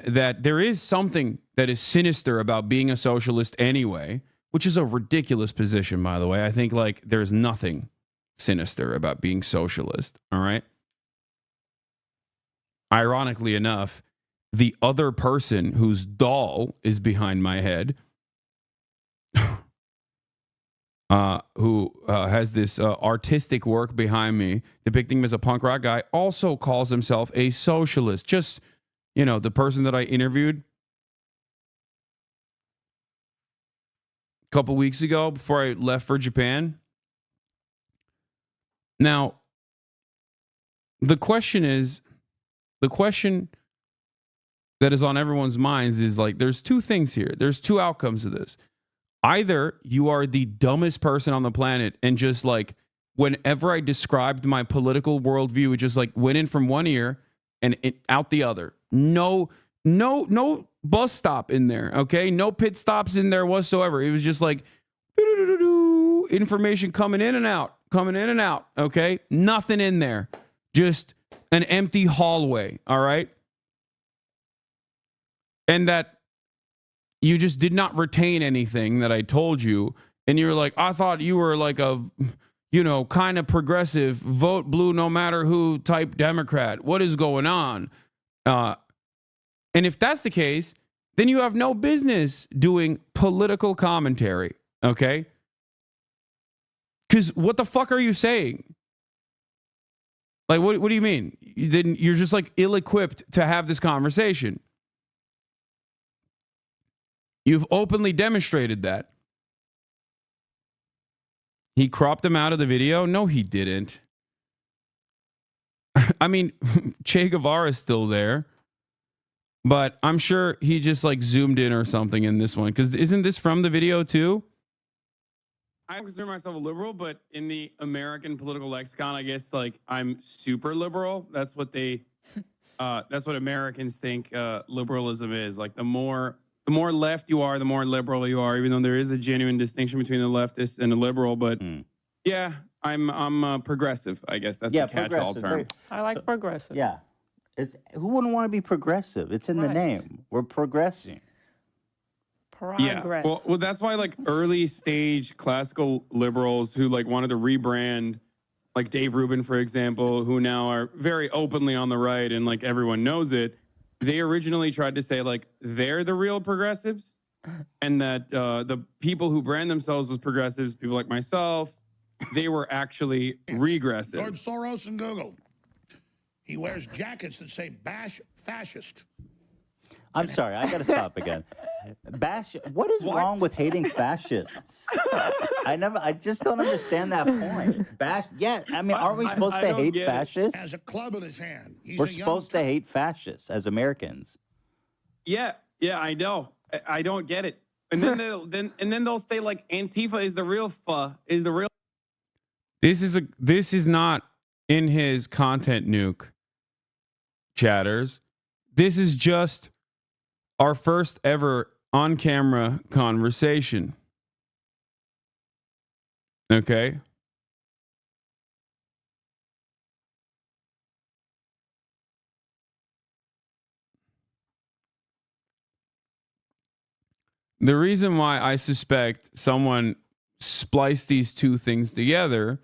that there is something that is sinister about being a socialist anyway, which is a ridiculous position, by the way. I think, like, there's nothing sinister about being socialist, all right? Ironically enough, the other person whose doll is behind my head, who has this artistic work behind me depicting him as a punk rock guy, also calls himself a socialist. Just, you know, the person that I interviewed a couple weeks ago before I left for Japan. Now, the question that is on everyone's minds is, like, there's two things here. There's two outcomes of this. Either you are the dumbest person on the planet and just, like, whenever I described my political worldview, it just, like, went in from one ear and out the other. No bus stop in there, okay? No pit stops in there whatsoever. It was just like information coming in and out, okay? Nothing in there. Just an empty hallway, all right? And that you just did not retain anything that I told you, and you're like, I thought you were like a, you know, kind of progressive, vote blue no matter who type Democrat. What is going on? And if that's the case, then you have no business doing political commentary, okay? Because what the fuck are you saying? Like, what do you mean? Then you're just like ill-equipped to have this conversation. You've openly demonstrated that. He cropped him out of the video? No, he didn't. I mean, Che Guevara is still there, but I'm sure he just like zoomed in or something in this one. Because isn't this from the video too? I consider myself a liberal, but in the American political lexicon, I guess like I'm super liberal. That's what that's what Americans think liberalism is. Like the more left you are, the more liberal you are. Even though there is a genuine distinction between the leftist and the liberal, but yeah, I'm progressive. I guess that's the catch-all term. I like progressive. Yeah, who wouldn't want to be progressive? It's in the name. We're progressing. Progress. Yeah, well, that's why like early stage classical liberals who like wanted to rebrand, like Dave Rubin, for example, who now are very openly on the right and like everyone knows it. They originally tried to say like they're the real progressives, and that the people who brand themselves as progressives, people like myself, they were actually regressive. George Soros and Google. He wears jackets that say "bash fascist." I'm sorry, I got to stop again. What is wrong with hating fascists? I just don't understand that point. I mean, aren't we supposed to hate fascists? Has a club in his hand. We're supposed to hate fascists as Americans. Yeah, I know. I don't get it. And then they'll say like Antifa is the real This is not in his content nuke, chatters. This is just our first ever on-camera conversation. Okay? The reason why I suspect someone spliced these two things together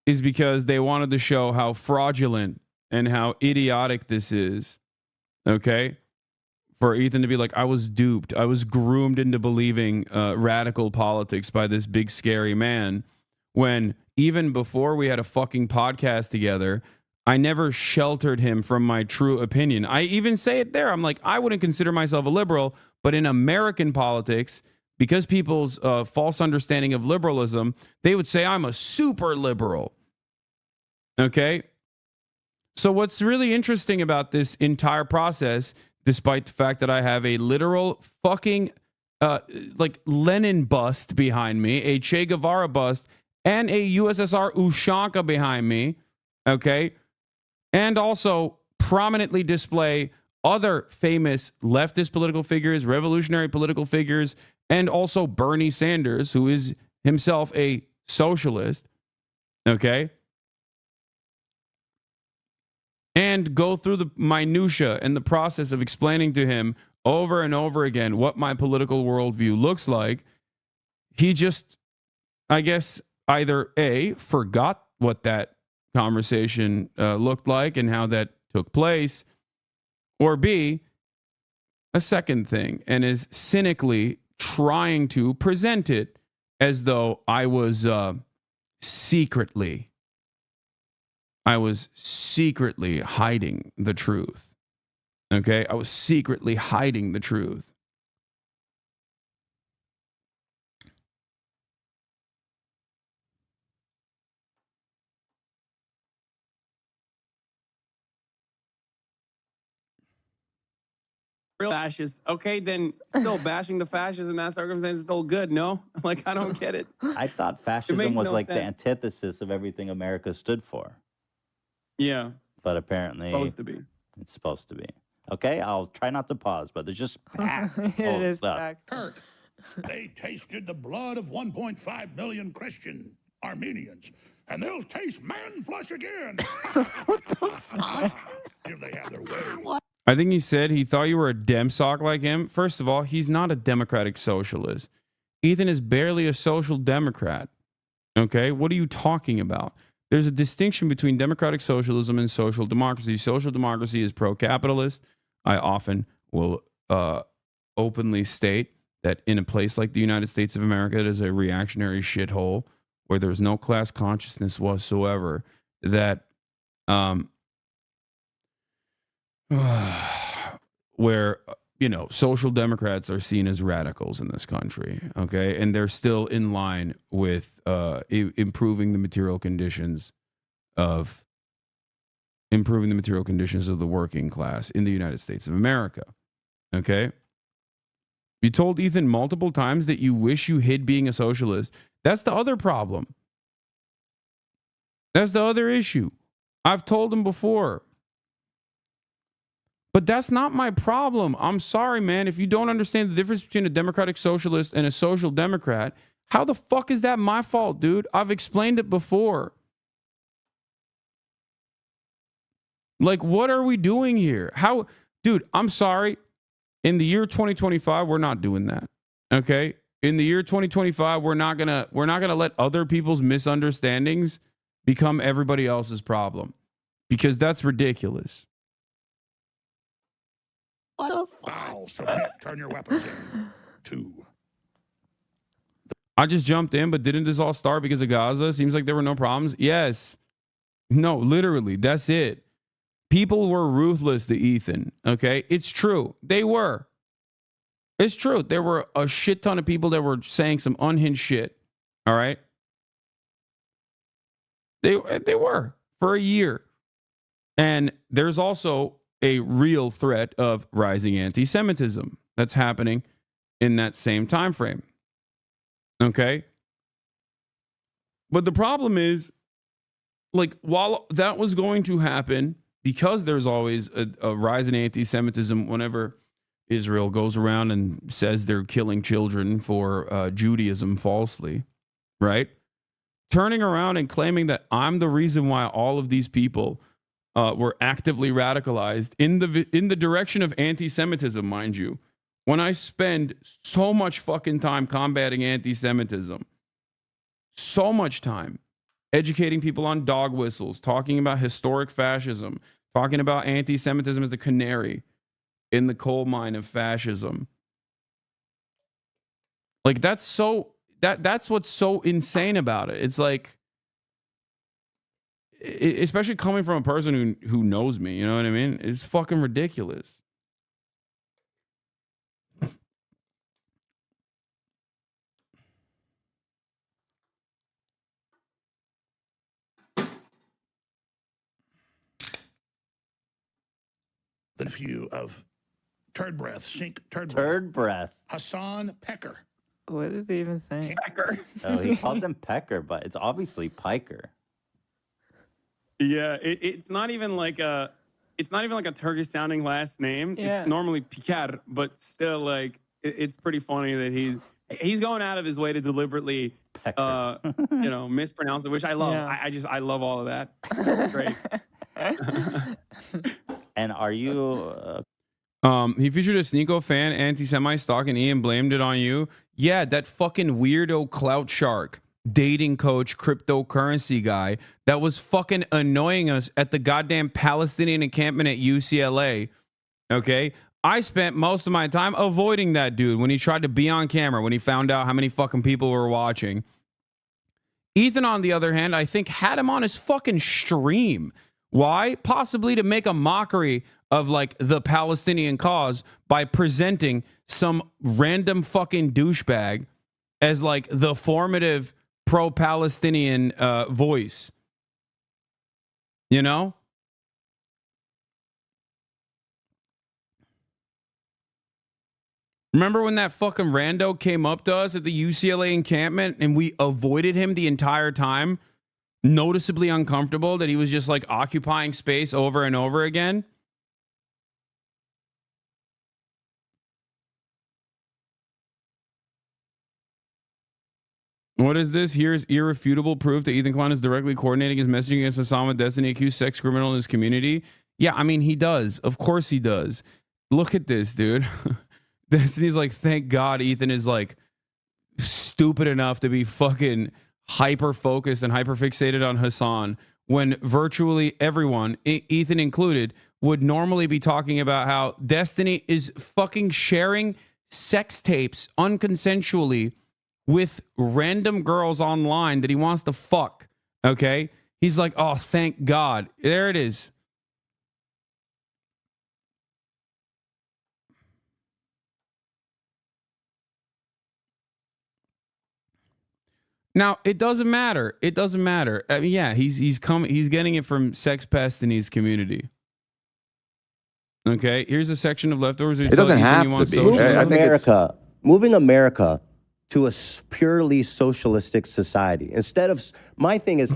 is because they wanted to show how fraudulent and how idiotic this is. Okay? For Ethan to be like, I was duped. I was groomed into believing radical politics by this big scary man. When even before we had a fucking podcast together, I never sheltered him from my true opinion. I even say it there. I'm like, I wouldn't consider myself a liberal, but in American politics, because people's false understanding of liberalism, they would say I'm a super liberal. Okay? So what's really interesting about this entire process, despite the fact that I have a literal fucking like Lenin bust behind me, a Che Guevara bust, and a USSR Ushanka behind me, okay? And also prominently display other famous leftist political figures, revolutionary political figures, and also Bernie Sanders, who is himself a socialist, okay? And go through the minutia and the process of explaining to him over and over again what my political worldview looks like. He just, I guess, either A, forgot what that conversation looked like and how that took place, or B, a second thing, and is cynically trying to present it as though I was secretly hiding the truth. Okay? I was secretly hiding the truth. Real fascists. Okay, then still bashing the fascists in that circumstance is still good, no? Like, I don't get it. I thought fascism was like the sense. antithesis of everything America stood for. Yeah. But apparently it's supposed to be. Okay, I'll try not to pause, but there's just It is packed. Kirk, they tasted the blood of 1.5 million Christian Armenians, and they'll taste man flesh again. What the fuck? If they have their way. I think he said he thought you were a dem sock like him. First of all, he's not a democratic socialist. Ethan is barely a social democrat. Okay, what are you talking about? There's a distinction between democratic socialism and social democracy. Social democracy is pro-capitalist. I often will openly state that in a place like the United States of America, it is a reactionary shithole where there's no class consciousness whatsoever, that where, you know, social democrats are seen as radicals in this country, okay? And they're still in line with improving the material conditions of the working class in the United States of America, okay? You told Ethan multiple times that you wish you hid being a socialist. That's the other problem. That's the other issue. I've told him before. But that's not my problem. I'm sorry, man. If you don't understand the difference between a democratic socialist and a social democrat, how the fuck is that my fault, dude? I've explained it before. Like, what are we doing here? How, dude, I'm sorry. In the year 2025, we're not doing that. Okay? In the year 2025, we're not gonna let other people's misunderstandings become everybody else's problem, because that's ridiculous. What the fuck? I'll submit. Turn your weapons in. 2. I just jumped in, but didn't this all start because of Gaza? Seems like there were no problems. Yes. No, literally, that's it. People were ruthless to Ethan, okay? It's true. They were. It's true. There were a shit ton of people that were saying some unhinged shit, all right? They were for a year. And there's also a real threat of rising anti-Semitism that's happening in that same time frame, okay? But the problem is, like, while that was going to happen, because there's always a rise in anti-Semitism whenever Israel goes around and says they're killing children for Judaism falsely, right? Turning around and claiming that I'm the reason why all of these people were actively radicalized in the direction of anti-Semitism, mind you. When I spend so much fucking time combating anti-Semitism, so much time educating people on dog whistles, talking about historic fascism, talking about anti-Semitism as a canary in the coal mine of fascism. Like, that's what's so insane about it. It's like, especially coming from a person who knows me, you know what I mean? It's fucking ridiculous. The view of turd breath, sink turd breath. Turd breath. Hasan Pecker. What is he even saying? Pecker. Oh, he called him Pecker, but it's obviously Piker. Yeah, it's not even like a Turkish sounding last name. Yeah. It's normally Piker, but still, like, it's pretty funny that he's going out of his way to deliberately mispronounce it, which I love. Yeah. I love all of that. It's great. And are you he featured a Sneeko fan anti-Semite stalking E and blamed it on you. Yeah, that fucking weirdo clout shark dating coach cryptocurrency guy that was fucking annoying us at the goddamn Palestinian encampment at UCLA. Okay? I spent most of my time avoiding that dude when he tried to be on camera, when he found out how many fucking people were watching. Ethan, on the other hand, I think had him on his fucking stream. Why? Possibly to make a mockery of, like, the Palestinian cause by presenting some random fucking douchebag as, like, the formative pro-Palestinian voice. You know? Remember when that fucking rando came up to us at the UCLA encampment and we avoided him the entire time? Noticeably uncomfortable that he was just, like, occupying space over and over again. What is this? Here's irrefutable proof that Ethan Klein is directly coordinating his messaging against Hassan with Destiny, accused sex criminal in his community. Yeah, I mean, he does. Of course he does. Look at this, dude. Destiny's like, thank God Ethan is, like, stupid enough to be fucking hyper focused and hyper fixated on Hasan when virtually everyone, Ethan included, would normally be talking about how Destiny is fucking sharing sex tapes unconsensually with random girls online that he wants to fuck. Okay? He's like, oh, thank God. There it is. Now, it doesn't matter. It doesn't matter. I mean, yeah, he's getting it from Sex Pest in his community. Okay, here's a section of leftovers. It doesn't have to be. Moving America to a purely socialistic society. Instead of, my thing is,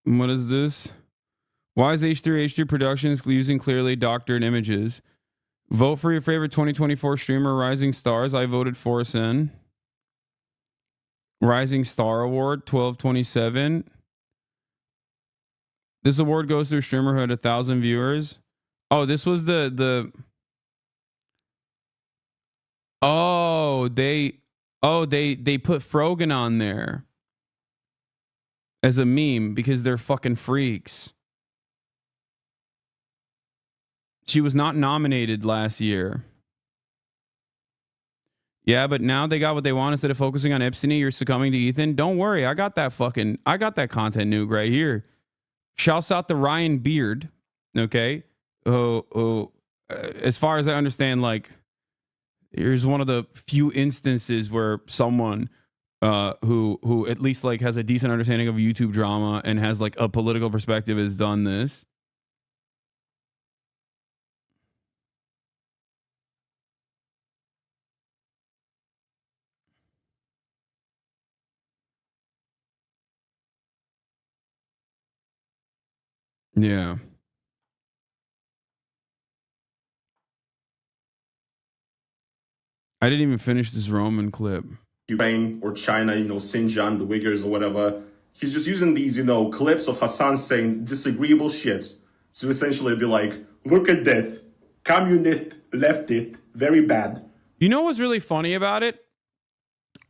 what is this? Why is H3H3 Productions using clearly doctored images? Vote for your favorite 2024 streamer, Rising Stars. I voted for Hasan. Rising Star Award, 1227. This award goes to a streamer who had 1,000 viewers. Oh, this was they put Frogan on there as a meme because they're fucking freaks. She was not nominated last year. Yeah, but now they got what they want. Instead of focusing on Epstein, you're succumbing to Ethan. Don't worry, I got that content nuke right here. Shouts out to Ryan Beard. Okay, as far as I understand, like, here's one of the few instances where someone who at least like has a decent understanding of YouTube drama and has like a political perspective has done this. Yeah. I didn't even finish this Roman clip. Ukraine or China, Xinjiang, the Uyghurs or whatever. He's just using these, clips of Hasan saying disagreeable shit to essentially be like, look at this, communist, leftist, very bad. You know what's really funny about it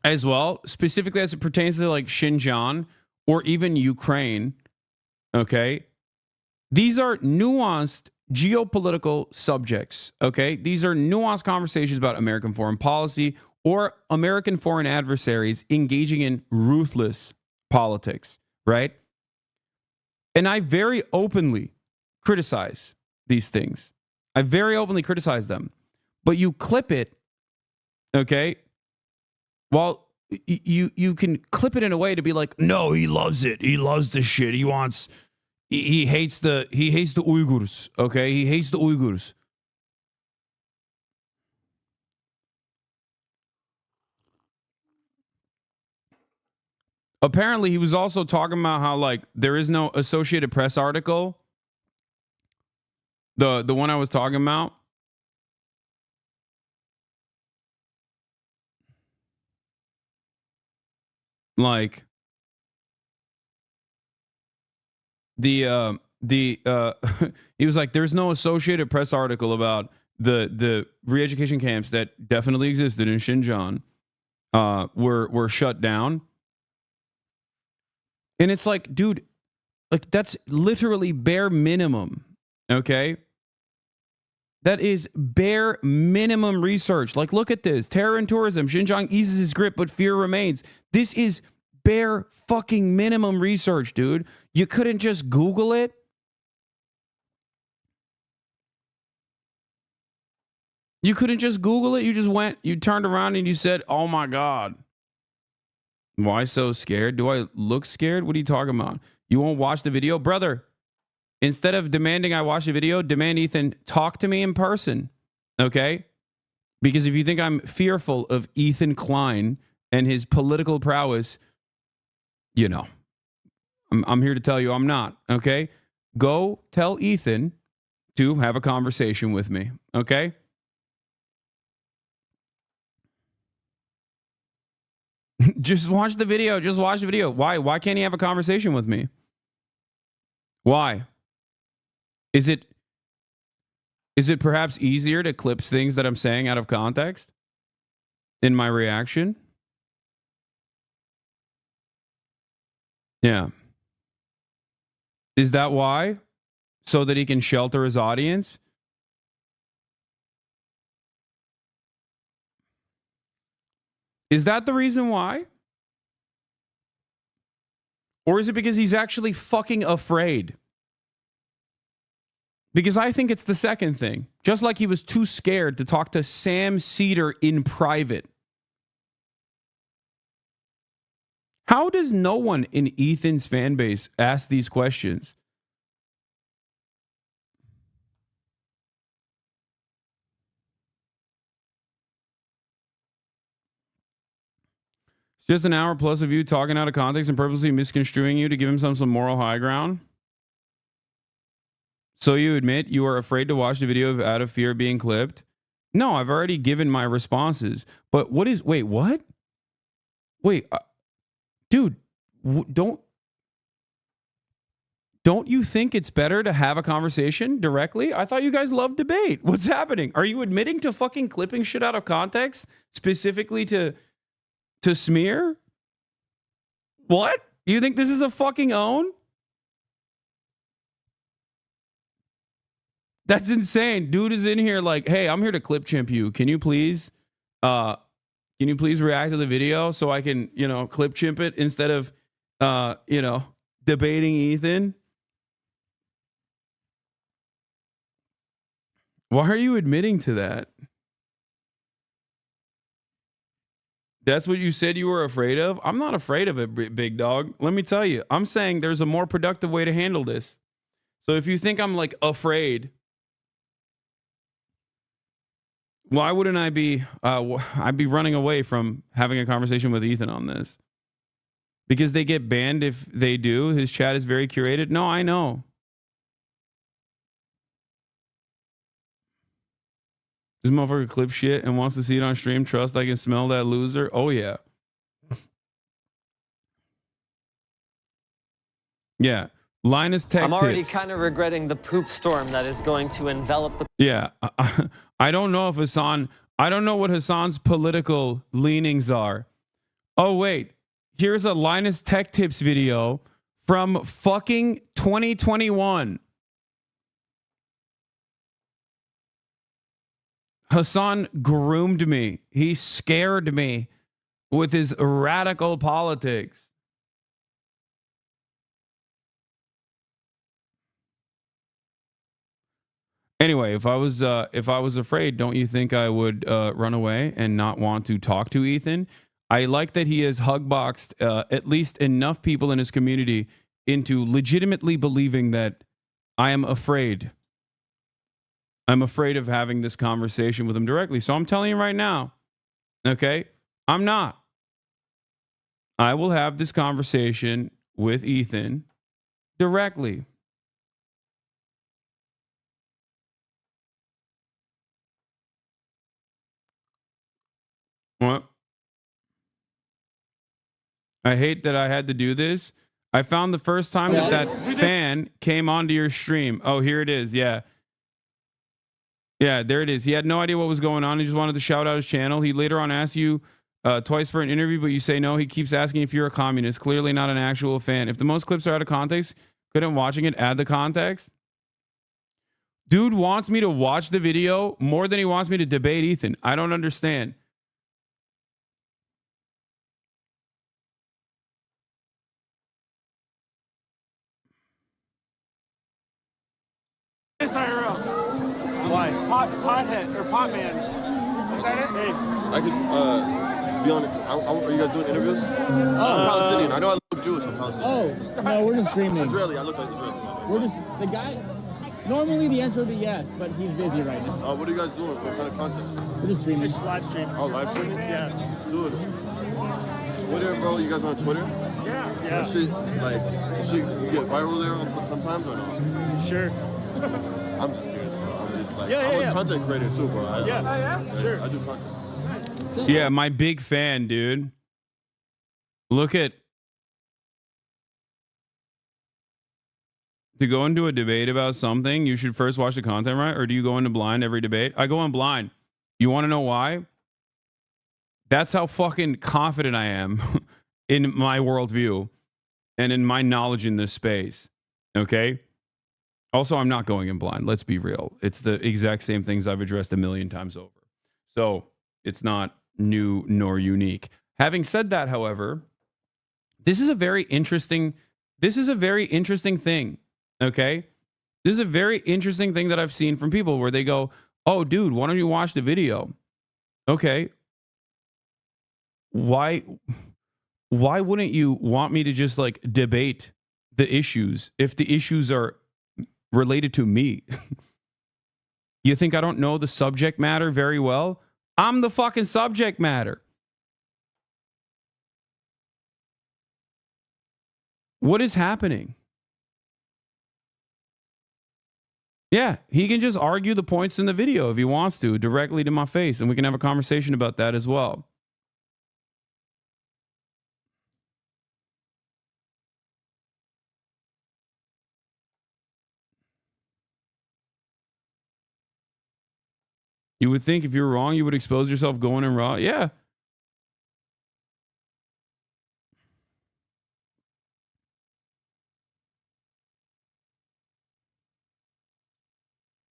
as well, specifically as it pertains to like Xinjiang or even Ukraine, okay? These are nuanced geopolitical subjects, okay? These are nuanced conversations about American foreign policy or American foreign adversaries engaging in ruthless politics, right? And I very openly criticize these things. I very openly criticize them. But you clip it, okay? Well, you can clip it in a way to be like, no, he loves it. He loves the shit. He hates the Uyghurs, okay? He hates the Uyghurs. Apparently, he was also talking about how like there is no Associated Press article. The one I was talking about. Like he was like, there's no Associated Press article about the re-education camps that definitely existed in Xinjiang were shut down. And it's like, dude, like that's literally bare minimum. Okay. That is bare minimum research. Like, look at this. Terror and tourism. Xinjiang eases its grip, but fear remains. This is bare fucking minimum research, dude. You couldn't just Google it. You couldn't just Google it. You just went, you turned around and you said, oh my God. Why so scared? Do I look scared? What are you talking about? You won't watch the video? Brother, instead of demanding I watch the video, demand Ethan talk to me in person. Okay? Because if you think I'm fearful of Ethan Klein and his political prowess, you know, I'm here to tell you I'm not. Okay? Go tell Ethan to have a conversation with me. Okay? Just watch the video. Just watch the video. Why can't he have a conversation with me? Why? Is it perhaps easier to clip things that I'm saying out of context in my reaction? Yeah. Is that why? So that he can shelter his audience? Is that the reason why? Or is it because he's actually fucking afraid? Because I think it's the second thing. Just like he was too scared to talk to Sam Cedar in private. How does no one in Ethan's fan base ask these questions? It's just an hour plus of you talking out of context and purposely misconstruing you to give him some moral high ground. So you admit you are afraid to watch the video out of fear of being clipped? No, I've already given my responses. But what is... Wait, what? Wait, dude, don't you think it's better to have a conversation directly? I thought you guys loved debate. What's happening? Are you admitting to fucking clipping shit out of context specifically to smear? What? You think this is a fucking own? That's insane. Dude is in here like, hey, I'm here to clip chimp you. Can you please react to the video so I can, clip chimp it instead of, debating Ethan? Why are you admitting to that? That's what you said you were afraid of? I'm not afraid of it, big dog. Let me tell you. I'm saying there's a more productive way to handle this. So if you think I'm like afraid, why wouldn't I be? I'd be running away from having a conversation with Ethan on this. Because they get banned if they do. His chat is very curated. No, I know. This motherfucker clip shit and wants to see it on stream. Trust I can smell that loser. Oh, yeah. Yeah. Linus Tech I'm already tips. kind of regretting the poop storm that is going to envelop the... Yeah. I don't know if Hasan... I don't know what Hasan's political leanings are. Oh, wait. Here's a Linus Tech Tips video from fucking 2021. Hasan groomed me. He scared me with his radical politics. Anyway, if I was afraid, don't you think I would run away and not want to talk to Ethan? I like that he has hugboxed at least enough people in his community into legitimately believing that I am afraid. I'm afraid of having this conversation with him directly. So I'm telling you right now, okay? I'm not. I will have this conversation with Ethan directly. What? I hate that I had to do this. I found the first time that fan came onto your stream. Oh, here it is. Yeah. Yeah, there it is. He had no idea what was going on. He just wanted to shout out his channel. He later on asked you twice for an interview, but you say no. He keeps asking if you're a communist. Clearly not an actual fan. If the most clips are out of context, couldn't watching it add the context? Dude wants me to watch the video more than he wants me to debate Ethan. I don't understand. Why? Pothead or pot man. Is that it? Hey. I could be on. Are you guys doing interviews? I'm Palestinian. I know I look Jewish. I'm Palestinian. Oh, no, we're just streaming. Israeli. I look like Israeli. We're just the guy. Normally the answer would be yes, but he's busy right now. What are you guys doing? What kind of content? We're just streaming. It's live stream. Oh, live streaming? Yeah. Dude. Twitter, bro. You guys on Twitter? Yeah. That shit, you get viral there sometimes or no? Sure. I'm just kidding, bro. I'm just like, I'm a content creator too, bro. Sure. I do content. Yeah, my big fan, dude. Look at... To go into a debate about something, you should first watch the content, right? Or do you go into blind every debate? I go in blind. You want to know why? That's how fucking confident I am in my worldview. and in my knowledge in this space. Okay. Also, I'm not going in blind. Let's be real. It's the exact same things I've addressed a million times over. So it's not new nor unique. Having said that, however, this is a very interesting thing. Okay. This is a very interesting thing that I've seen from people where they go, oh, dude, why don't you watch the video? Okay. Why wouldn't you want me to just like debate the issues if the issues are related to me? You think I don't know the subject matter very well? I'm the fucking subject matter. What is happening? Yeah, he can just argue the points in the video if he wants to, directly to my face, and we can have a conversation about that as well. You would think if you're wrong, you would expose yourself going in raw. Yeah.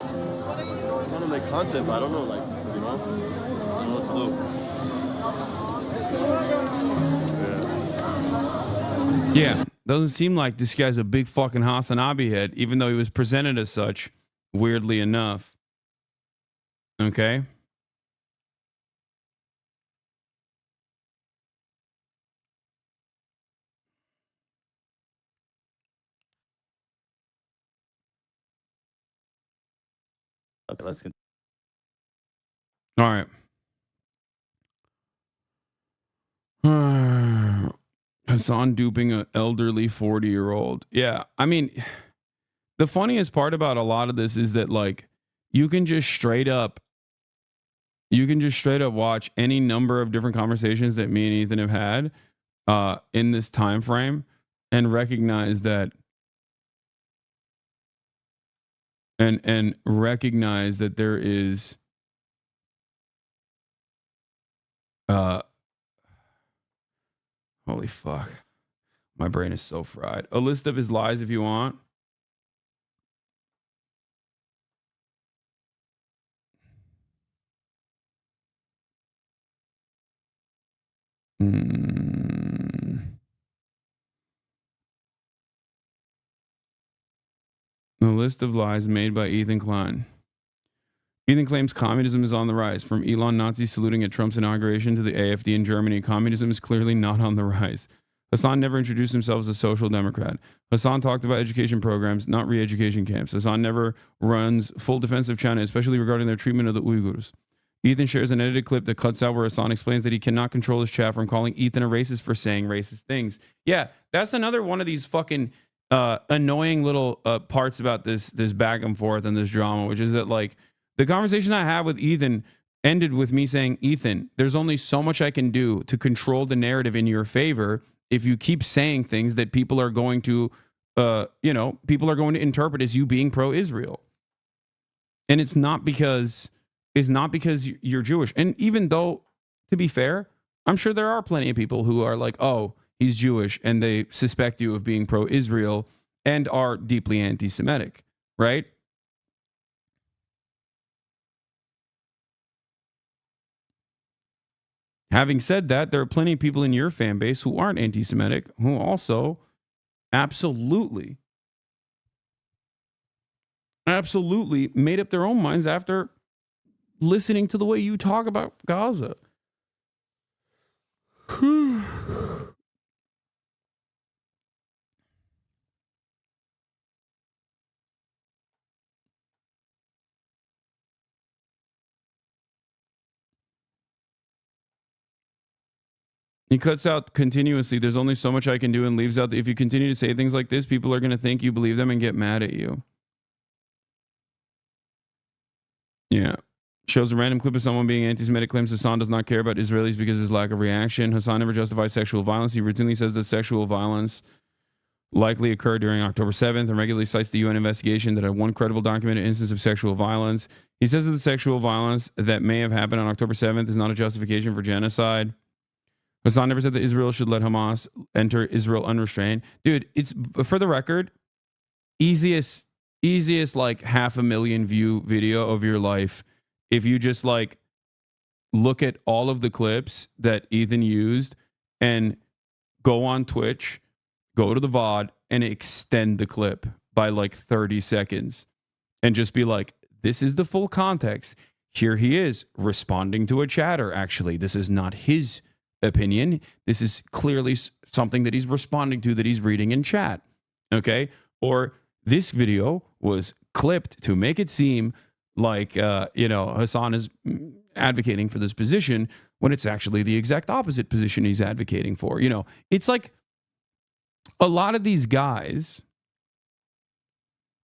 I want to make content, but I don't know, like, you know, I don't know what to do. Yeah. Doesn't seem like this guy's a big fucking Hasanabi head, even though he was presented as such, weirdly enough. Okay. Okay, let's continue. All right. Hasan duping an elderly 40-year-old. Yeah. I mean, the funniest part about a lot of this is that, like, you can just straight up watch any number of different conversations that me and Ethan have had in this time frame and recognize that and recognize that there is holy fuck. My brain is so fried. A list of his lies if you want. The list of lies made by Ethan Klein. Ethan claims communism is on the rise. From Elon Nazi saluting at Trump's inauguration to the AfD in Germany, communism is clearly not on the rise. Hasan never introduced himself as a social democrat. Hasan talked about education programs, not re-education camps. Hasan never runs full defense of China, especially regarding their treatment of the Uyghurs. Ethan shares an edited clip that cuts out where Hasan explains that he cannot control his chat from calling Ethan a racist for saying racist things. Yeah, that's another one of these fucking annoying little parts about this back and forth and this drama, which is that, like, the conversation I had with Ethan ended with me saying, Ethan, there's only so much I can do to control the narrative in your favor if you keep saying things that people are going to, people are going to interpret as you being pro-Israel. And it's not because you're Jewish. And even though, to be fair, I'm sure there are plenty of people who are like, oh, he's Jewish, and they suspect you of being pro-Israel and are deeply anti-Semitic, right? Having said that, there are plenty of people in your fan base who aren't anti-Semitic who also absolutely made up their own minds after listening to the way you talk about Gaza. He cuts out continuously. There's only so much I can do, and leaves out. If you continue to say things like this, people are going to think you believe them and get mad at you. Yeah. Shows a random clip of someone being anti-Semitic, claims Hasan does not care about Israelis because of his lack of reaction. Hasan never justifies sexual violence. He routinely says that sexual violence likely occurred during October 7th and regularly cites the UN investigation that had one credible documented instance of sexual violence. He says that the sexual violence that may have happened on October 7th is not a justification for genocide. Hasan never said that Israel should let Hamas enter Israel unrestrained. Dude, it's, for the record, easiest like 500,000 view video of your life if you just like look at all of the clips that Ethan used and go on Twitch, go to the VOD and extend the clip by like 30 seconds and just be like, this is the full context. Here he is responding to a chatter. Actually, this is not his opinion. This is clearly something that he's responding to that he's reading in chat. Okay? Or this video was clipped to make it seem like, Hasan is advocating for this position when it's actually the exact opposite position he's advocating for. It's like a lot of these guys.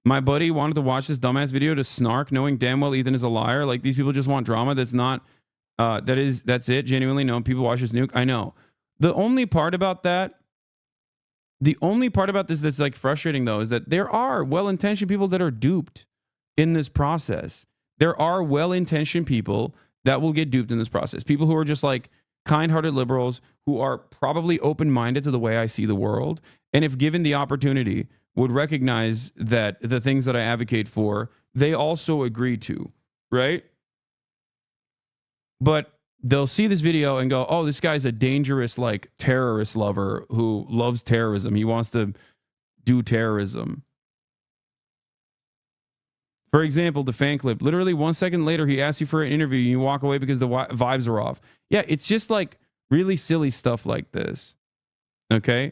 My buddy wanted to watch this dumbass video to snark, knowing damn well Ethan is a liar. Like, these people just want drama. That's not, that's it. Genuinely, no, people watch this nuke. I know. The only part about this that's like frustrating though, is that there are well-intentioned people that are duped in this process. There are well-intentioned people that will get duped in this process. People who are just like kind-hearted liberals who are probably open-minded to the way I see the world. And if given the opportunity, would recognize that the things that I advocate for, they also agree to, right? But they'll see this video and go, oh, this guy's a dangerous, like, terrorist lover who loves terrorism. He wants to do terrorism. For example, the fan clip, literally 1 second later, he asks you for an interview and you walk away because the vibes are off. Yeah, it's just like really silly stuff like this. Okay?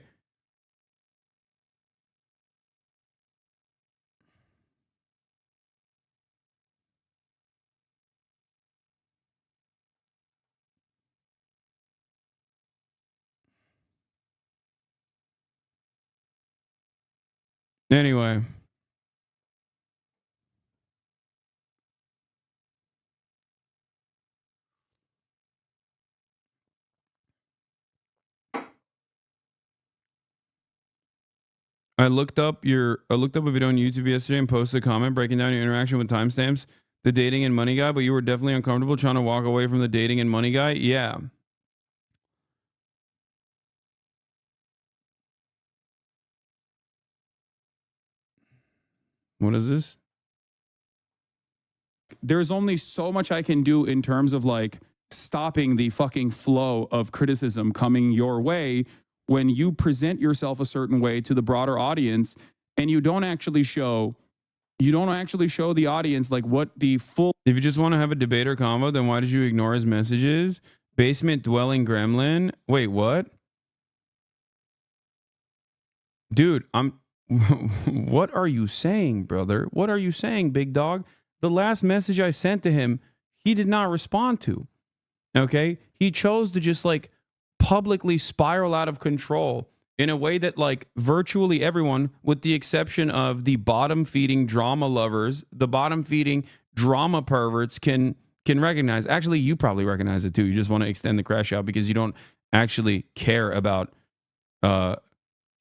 Anyway. I looked up a video on YouTube yesterday and posted a comment breaking down your interaction with timestamps, the dating and money guy, but you were definitely uncomfortable trying to walk away from the dating and money guy. Yeah. What is this? There's only so much I can do in terms of like stopping the fucking flow of criticism coming your way when you present yourself a certain way to the broader audience and you don't actually show the audience like what the full. If you just want to have a debate or convo, then why did you ignore his messages? Basement dwelling gremlin. Wait, what? Dude, what are you saying, brother? What are you saying, big dog? The last message I sent to him, he did not respond to. Okay? He chose to just like publicly spiral out of control in a way that like virtually everyone, with the exception of the bottom-feeding drama lovers, the bottom-feeding drama perverts can recognize. Actually, you probably recognize it too. You just want to extend the crash out because you don't actually care about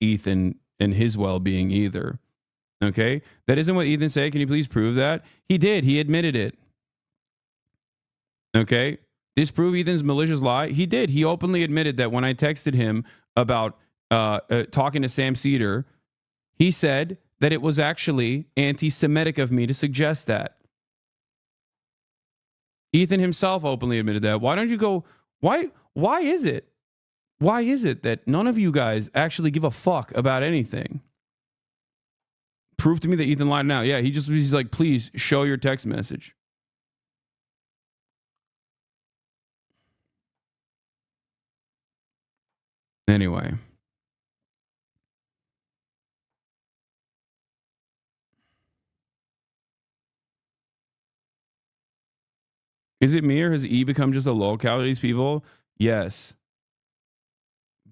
Ethan and his well-being either. Okay? That isn't what Ethan said. Can you please prove that? He did. He admitted it. Okay? Disprove Ethan's malicious lie? He did. He openly admitted that when I texted him about talking to Sam Cedar, he said that it was actually anti-Semitic of me to suggest that. Ethan himself openly admitted that. Why don't you go? Why is it? Why is it that none of you guys actually give a fuck about anything? Prove to me that Ethan lied now. Yeah, he's like, please show your text message. Anyway. Is it me or has E become just a lolcow to these people? Yes.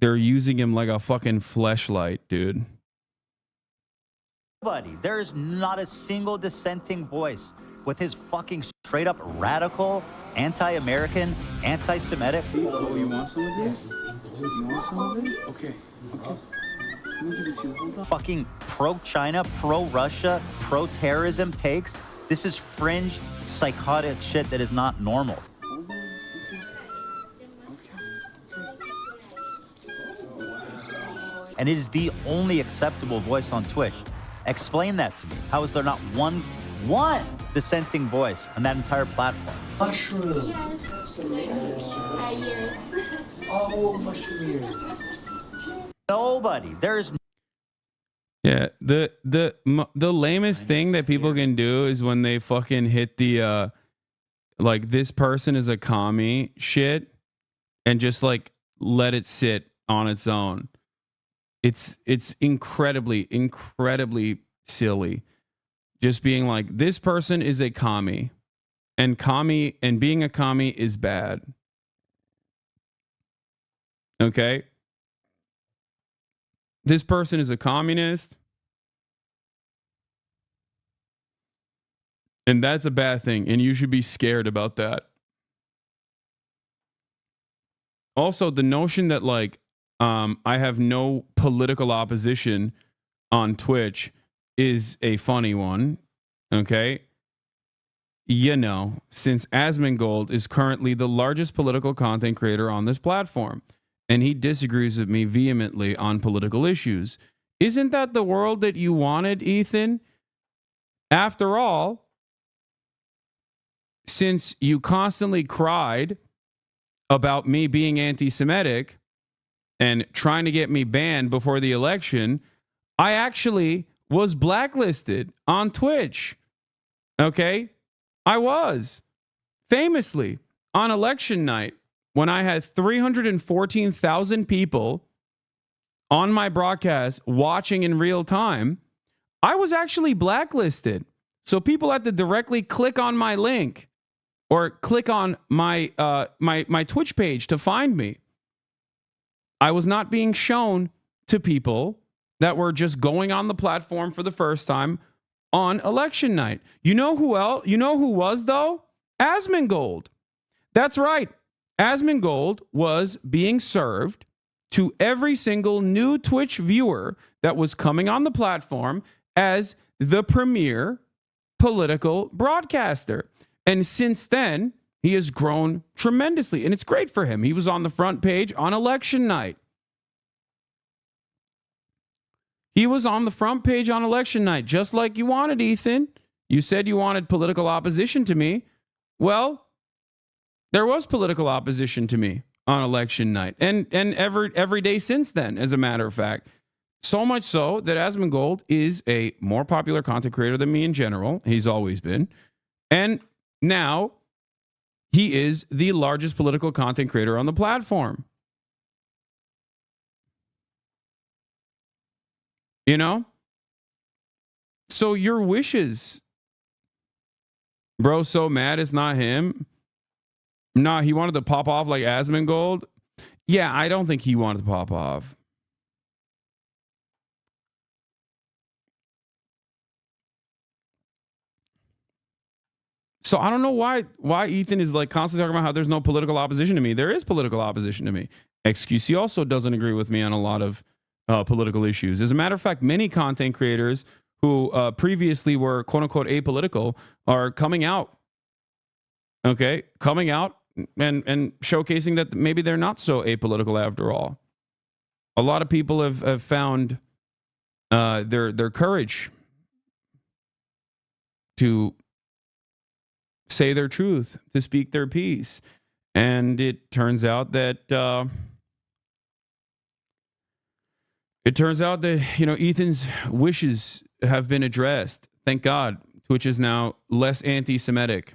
They're using him like a fucking fleshlight, dude. Nobody. There is not a single dissenting voice with his fucking straight up radical, anti-American, anti-Semitic. Oh, you want some of this? You want some of this? Okay. Let me give it to you. Hold on. Fucking pro-China, pro-Russia, pro-terrorism takes. This is fringe, psychotic shit that is not normal. and it is the only acceptable voice on Twitch. Explain that to me. How is there not one dissenting voice on that entire platform? Mushroom. Oh, mushroom ears. Nobody. There's Yeah, the lamest thing that people can do is when they fucking hit the like this person is a commie shit and just like let it sit on its own. It's incredibly silly. Just being like this person is a commie and being a commie is bad. Okay? This person is a communist. And that's a bad thing. And you should be scared about that. Also, the notion that like I have no political opposition on Twitch is a funny one. Okay. You know, since Asmongold is currently the largest political content creator on this platform, and he disagrees with me vehemently on political issues. Isn't that the world that you wanted, Ethan? After all, since you constantly cried about me being anti-Semitic and trying to get me banned before the election, I actually was blacklisted on Twitch. Okay? I was famously on election night when I had 314,000 people on my broadcast watching in real time. I was actually blacklisted. So people had to directly click on my link or click on my my Twitch page to find me. I was not being shown to people that were just going on the platform for the first time on election night. You know who else? You know who was though? Asmongold. That's right. Asmongold was being served to every single new Twitch viewer that was coming on the platform as the premier political broadcaster. And since then, he has grown tremendously. And it's great for him. He was on the front page on election night. He was on the front page on election night, just like you wanted, Ethan. You said you wanted political opposition to me. Well, there was political opposition to me on election night. And every day since then, as a matter of fact. So much so that Asmongold is a more popular content creator than me in general. He's always been. And now he is the largest political content creator on the platform. You know? So your wishes. Bro, so mad it's not him. Nah, he wanted to pop off like Asmongold. Yeah, I don't think he wanted to pop off. So I don't know why Ethan is like constantly talking about how there's no political opposition to me. There is political opposition to me. XQC also doesn't agree with me on a lot of political issues. As a matter of fact, many content creators who previously were quote unquote apolitical are coming out. Okay, coming out and showcasing that maybe they're not so apolitical after all. A lot of people have found their courage to say their truth, to speak their piece. And it turns out that you know, Ethan's wishes have been addressed. Thank God. Twitch is now less anti-Semitic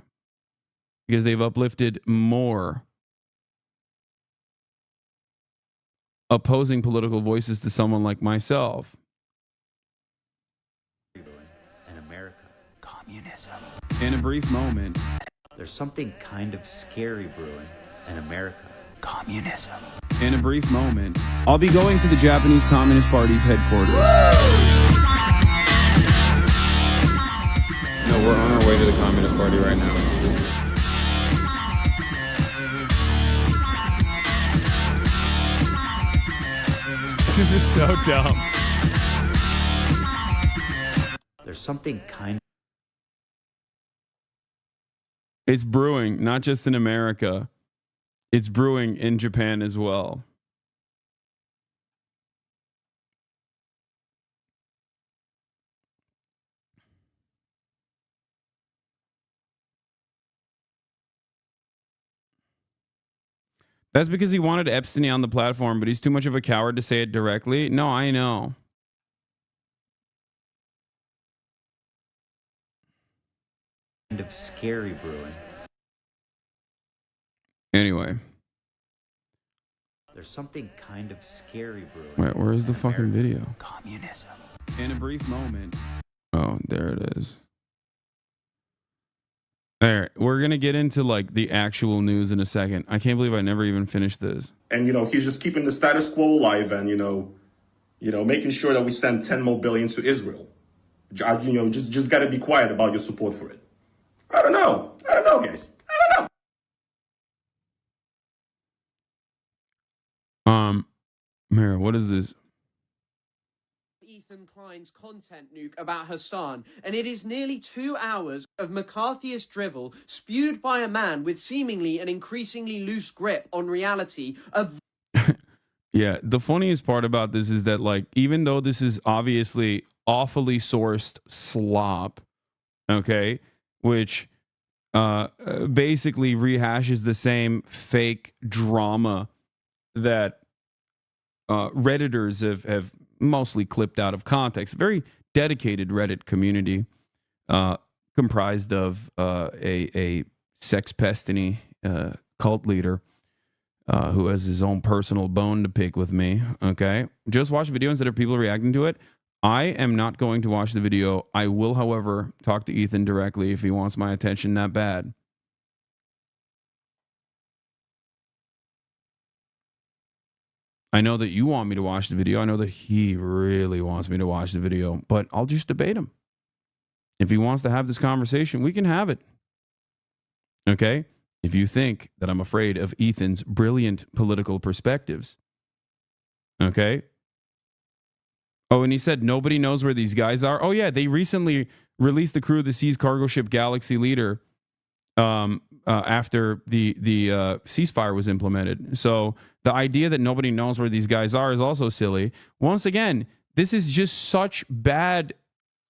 because they've uplifted more opposing political voices to someone like myself. in America. Communism. In a brief moment. There's something kind of scary brewing in America. Communism. In a brief moment, I'll be going to the Japanese Communist Party's headquarters. No, we're on our way to the Communist Party right now. This is so dumb. There's something kind. It's brewing, not just in America. It's brewing in Japan as well. That's because he wanted Epstein on the platform, but he's too much of a coward to say it directly. No, I know. Kind of scary brewing. Anyway. There's something kind of scary brewing. Wait, where's the fucking video? Communism. In a brief moment. Oh, there it is. All right, we're going to get into like the actual news in a second. I can't believe I never even finished this. And, he's just keeping the status quo alive and, making sure that we send 10 more billion to Israel. Just got to be quiet about your support for it. I don't know, guys. I don't know. Mira, what is this? Ethan Klein's content nuke about Hasan, and it is nearly 2 hours of McCarthyist drivel spewed by a man with seemingly an increasingly loose grip on reality of. Yeah, the funniest part about this is that, like, even though this is obviously awfully sourced slop, okay, which basically rehashes the same fake drama that Redditors have mostly clipped out of context. Very dedicated Reddit community comprised of a sex pestiny cult leader who has his own personal bone to pick with me. Okay, just watch the video instead of people reacting to it. I am not going to watch the video. I will, however, talk to Ethan directly if he wants my attention that bad. I know that you want me to watch the video. I know that he really wants me to watch the video, but I'll just debate him. If he wants to have this conversation, we can have it. Okay? If you think that I'm afraid of Ethan's brilliant political perspectives. Okay? Oh, and he said nobody knows where these guys are. Oh, yeah, they recently released the crew of the seized cargo ship Galaxy Leader after the ceasefire was implemented. So the idea that nobody knows where these guys are is also silly. Once again, this is just such bad,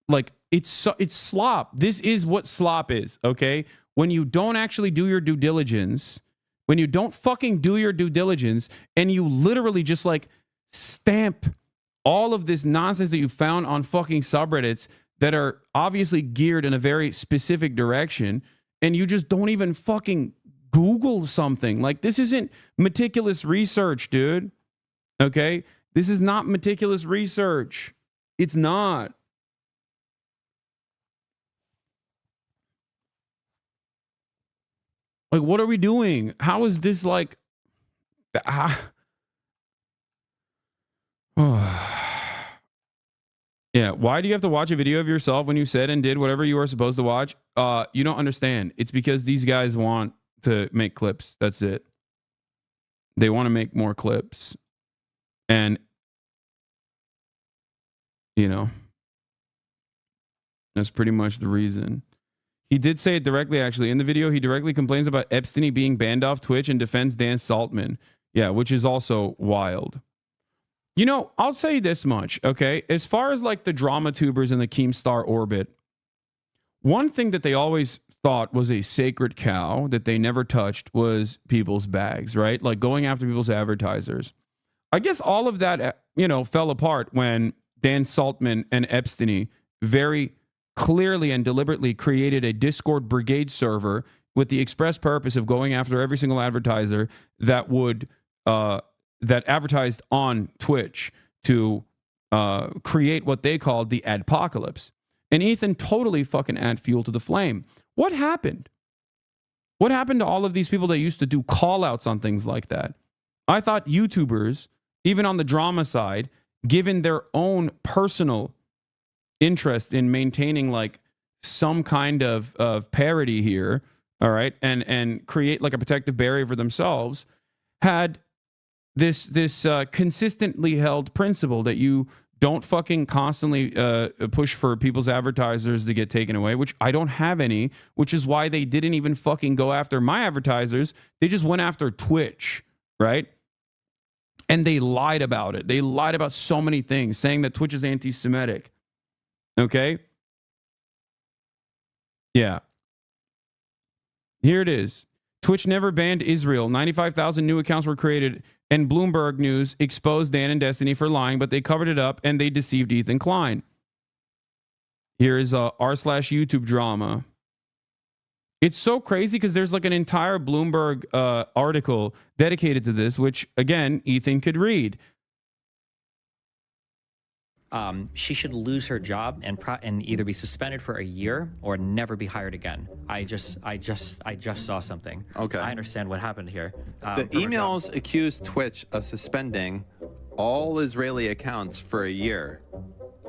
like, it's slop. This is what slop is, okay? When you don't actually do your due diligence, when you don't fucking do your due diligence, and you literally just, like, stamp all of this nonsense that you found on fucking subreddits that are obviously geared in a very specific direction, and you just don't even fucking Google something. Like, this isn't meticulous research, dude. Okay? This is not meticulous research. It's not. Like, what are we doing? How is this like... Yeah, why do you have to watch a video of yourself when you said and did whatever you were supposed to watch? You don't understand. It's because these guys want to make clips. That's it. They want to make more clips. And, you know, that's pretty much the reason. He did say it directly, actually. In the video, he directly complains about Epstein being banned off Twitch and defends Dan Saltman. Yeah, which is also wild. You know, I'll say this much, okay? As far as like the drama tubers in the Keemstar orbit, one thing that they always thought was a sacred cow that they never touched was people's bags, right? Like going after people's advertisers. I guess all of that, you know, fell apart when Dan Saltman and Epstein very clearly and deliberately created a Discord brigade server with the express purpose of going after every single advertiser that would that advertised on Twitch to create what they called the adpocalypse. And Ethan totally fucking add fuel to the flame. What happened? What happened to all of these people that used to do call outs on things like that? I thought YouTubers, even on the drama side, given their own personal interest in maintaining like some kind of parity here, all right, and create like a protective barrier for themselves, had this consistently held principle that you don't fucking constantly push for people's advertisers to get taken away, which I don't have any, which is why they didn't even fucking go after my advertisers. They just went after Twitch, right? And they lied about it. They lied about so many things, saying that Twitch is anti-Semitic. Okay? Yeah. Here it is. Twitch never banned Israel. 95,000 new accounts were created, and Bloomberg News exposed Dan and Destiny for lying, but they covered it up and they deceived Ethan Klein. Here is r/YouTube drama. It's so crazy because there's like an entire Bloomberg article dedicated to this, which again, Ethan could read. She should lose her job and either be suspended for a year or never be hired again. I just saw something. Okay. I understand what happened here. The emails accused Twitch of suspending all Israeli accounts for a year.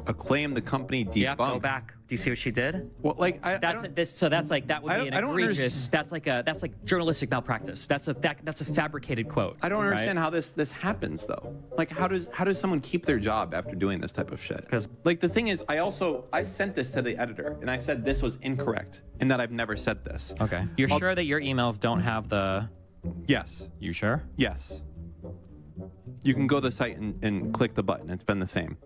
A claim the company debunked. Yeah, go back. Do you see what she did? Well, like that would be an egregious. That's like journalistic malpractice. That's a fabricated quote. I don't understand how this happens though. Like how does someone keep their job after doing this type of shit? Because like the thing is, I sent this to the editor and I said this was incorrect and that I've never said this. Okay. You're sure that your emails don't have the? Yes. You sure? Yes. You can go to the site and click the button. It's been the same.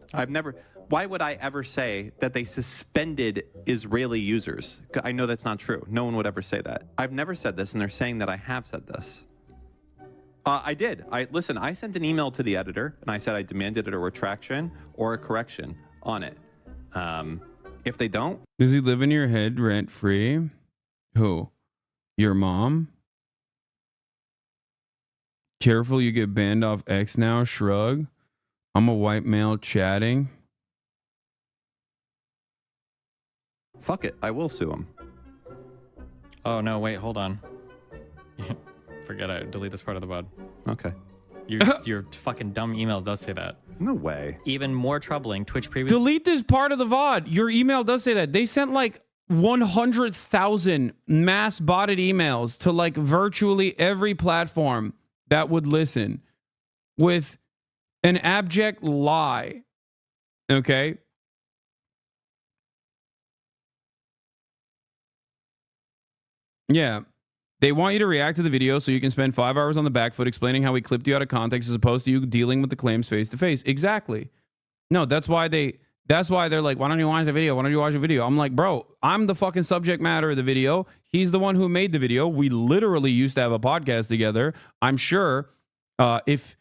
Why would I ever say that they suspended Israeli users? I know that's not true. No one would ever say that. I've never said this, and they're saying that I have said this. I did. I sent an email to the editor, and I said I demanded a retraction or a correction on it. If they don't... Does he live in your head rent-free? Who? Your mom? Careful, you get banned off X now, shrug. I'm a white male chatting. Fuck it, I will sue him. Oh no, wait, hold on. Forget it. Delete this part of the VOD. Okay. Your fucking dumb email does say that. No way. Even more troubling, Twitch previously... Delete this part of the VOD. Your email does say that. They sent like 100,000 mass botted emails to like virtually every platform that would listen with an abject lie. Okay? Yeah. They want you to react to the video so you can spend 5 hours on the back foot explaining how we clipped you out of context as opposed to you dealing with the claims face to face. Exactly. No, that's why they're like, why don't you watch the video? Why don't you watch the video? I'm like, bro, I'm the fucking subject matter of the video. He's the one who made the video. We literally used to have a podcast together. I'm sure if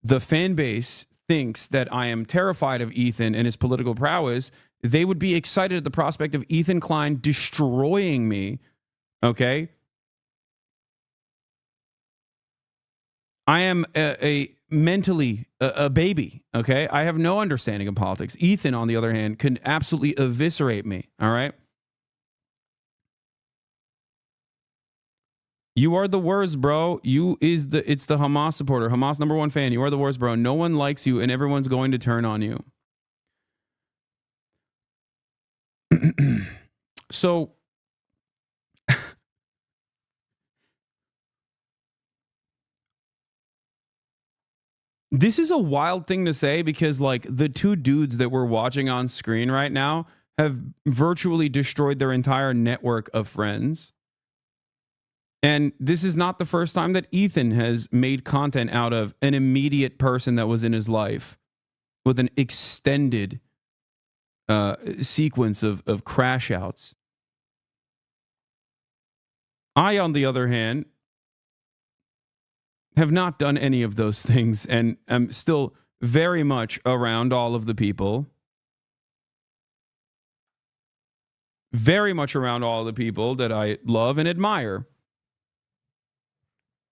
the fan base thinks that I am terrified of Ethan and his political prowess, they would be excited at the prospect of Ethan Klein destroying me. Okay? I am mentally a baby, okay? I have no understanding of politics. Ethan, on the other hand, can absolutely eviscerate me, all right? You are the worst, bro. It's the Hamas supporter, Hamas #1 fan. You are the worst, bro. No one likes you and everyone's going to turn on you. So this is a wild thing to say because like the two dudes that we're watching on screen right now have virtually destroyed their entire network of friends. And this is not the first time that Ethan has made content out of an immediate person that was in his life with an extended sequence of crash outs. I, on the other hand, have not done any of those things and am still very much around all of the people. Very much around all the people that I love and admire.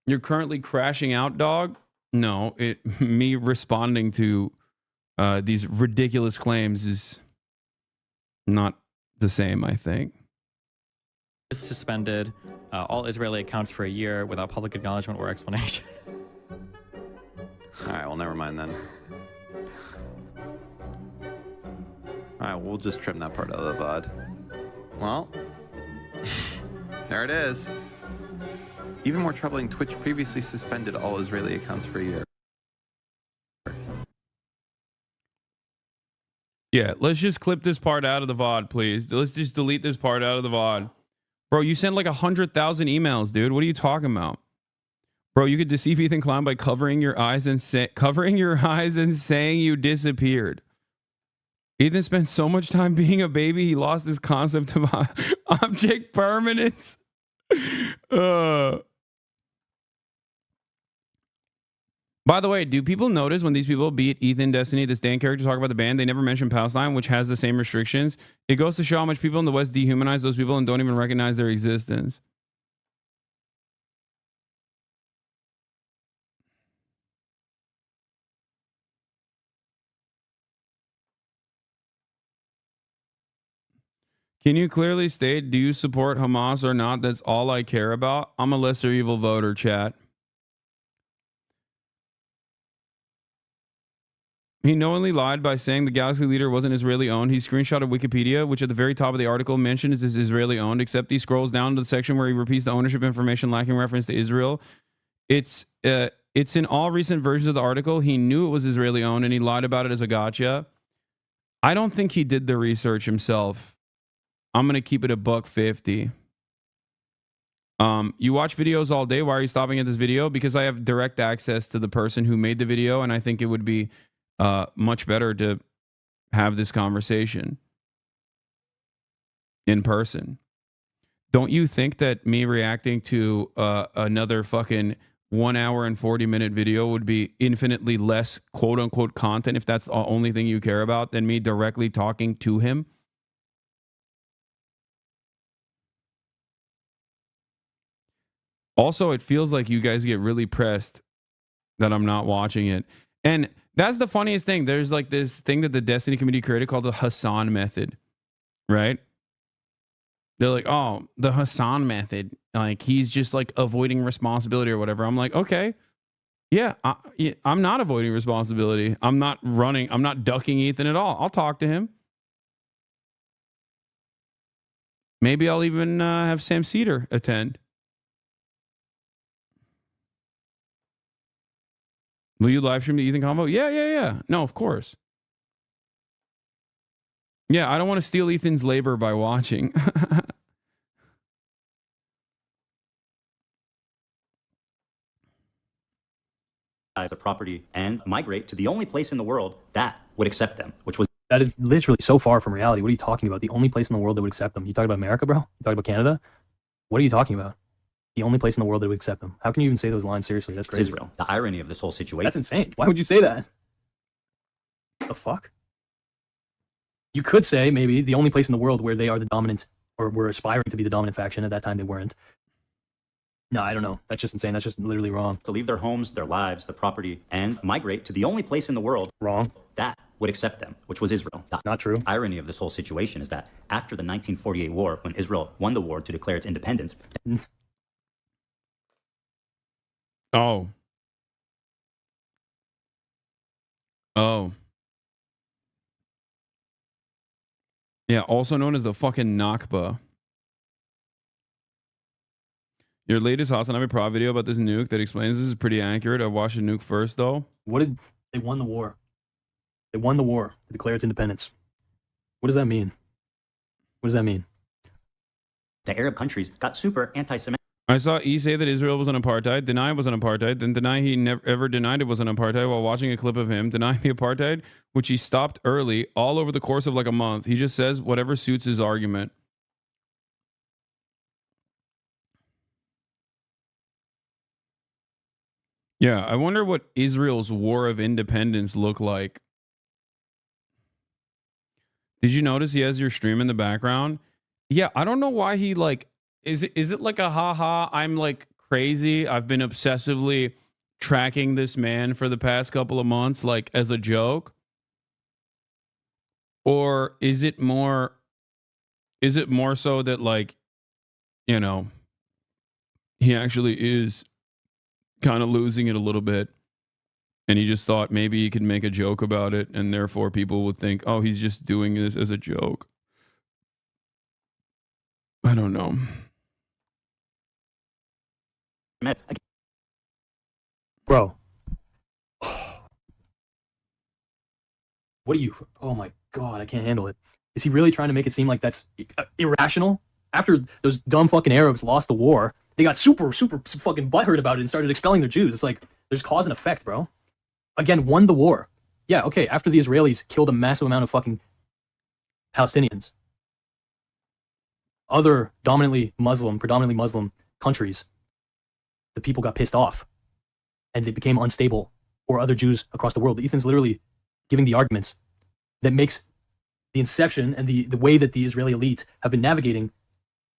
You're currently crashing out, dog? No, me responding to these ridiculous claims is not the same, I think. Suspended all Israeli accounts for a year without public acknowledgement or explanation. All right, well, never mind then. All right, we'll just trim that part out of the VOD. Well, there it is. Even more troubling, Twitch previously suspended all Israeli accounts for a year. Yeah, let's just clip this part out of the VOD, please. Let's just delete this part out of the VOD. Bro, you sent like 100,000 emails, dude. What are you talking about? Bro, you could deceive Ethan Klein by covering your eyes and saying you disappeared. Ethan spent so much time being a baby, he lost his concept of object permanence. By the way, do people notice when these people, be it Ethan, Destiny, this Dan character, talk about the ban, they never mention Palestine, which has the same restrictions? It goes to show how much people in the West dehumanize those people and don't even recognize their existence. Can you clearly state, do you support Hamas or not? That's all I care about. I'm a lesser evil voter, chat. He knowingly lied by saying the Galaxy Leader wasn't Israeli owned. He screenshotted Wikipedia, which at the very top of the article mentions is Israeli owned, except he scrolls down to the section where he repeats the ownership information lacking reference to Israel. It's in all recent versions of the article. He knew it was Israeli owned and he lied about it as a gotcha. I don't think he did the research himself. I'm going to keep it a $1.50. You watch videos all day. Why are you stopping at this video? Because I have direct access to the person who made the video, and I think it would be much better to have this conversation in person. Don't you think that me reacting to another fucking 1 hour and 40-minute video would be infinitely less quote-unquote content, if that's the only thing you care about, than me directly talking to him? Also, it feels like you guys get really pressed that I'm not watching it. And that's the funniest thing. There's like this thing that the Destiny community created called the Hasan method, right? They're like, oh, the Hasan method. Like, he's just like avoiding responsibility or whatever. I'm like, okay, yeah, I'm not avoiding responsibility. I'm not running. I'm not ducking Ethan at all. I'll talk to him. Maybe I'll even have Sam Cedar attend. Will you live stream the Ethan convo? Yeah. No, of course. Yeah, I don't want to steal Ethan's labor by watching. The property and migrate to the only place in the world that would accept them, which was... That is literally so far from reality. What are you talking about? The only place in the world that would accept them. You talking about America, bro? You talking about Canada? What are you talking about? The only place in the world that would accept them. How can you even say those lines seriously? That's crazy. Israel. The irony of this whole situation. That's insane. Why would you say that? The fuck? You could say maybe the only place in the world where they are the dominant, or were aspiring to be the dominant faction. At that time, they weren't. No, I don't know. That's just insane. That's just literally wrong. To leave their homes, their lives, the property, and migrate to the only place in the world wrong that would accept them, which was Israel. The Not true. irony of this whole situation is that after the 1948 war, when Israel won the war to declare its independence... Oh. Yeah, also known as the fucking Nakba. Your latest Hasanabi Pro video about this nuke that explains this is pretty accurate. I watched the nuke first, though. What did they won the war? They won the war to declare its independence. What does that mean? What does that mean? The Arab countries got super anti-Semitic. I saw E say that Israel was an apartheid, deny it was an apartheid, then deny he never ever denied it was an apartheid while watching a clip of him denying the apartheid, which he stopped early, all over the course of like a month. He just says whatever suits his argument. Yeah, I wonder what Israel's war of independence looked like. Did you notice he has your stream in the background? Yeah, I don't know why he like, is it like a haha, I'm like crazy, I've been obsessively tracking this man for the past couple of months, like as a joke? Or is it more so that, like, you know, he actually is kind of losing it a little bit, and he just thought maybe he could make a joke about it, and therefore people would think, oh, he's just doing this as a joke? I don't know. Bro. What are you... Oh my god, I can't handle it. Is he really trying to make it seem like that's irrational? After those dumb fucking Arabs lost the war, they got super fucking butthurt about it and started expelling their Jews. It's like, there's cause and effect, bro. Again, won the war. Yeah, okay, after the Israelis killed a massive amount of fucking Palestinians, other predominantly Muslim countries, the people got pissed off and they became unstable or other Jews across the world. Ethan's literally giving the arguments that makes the inception and the way that the Israeli elite have been navigating.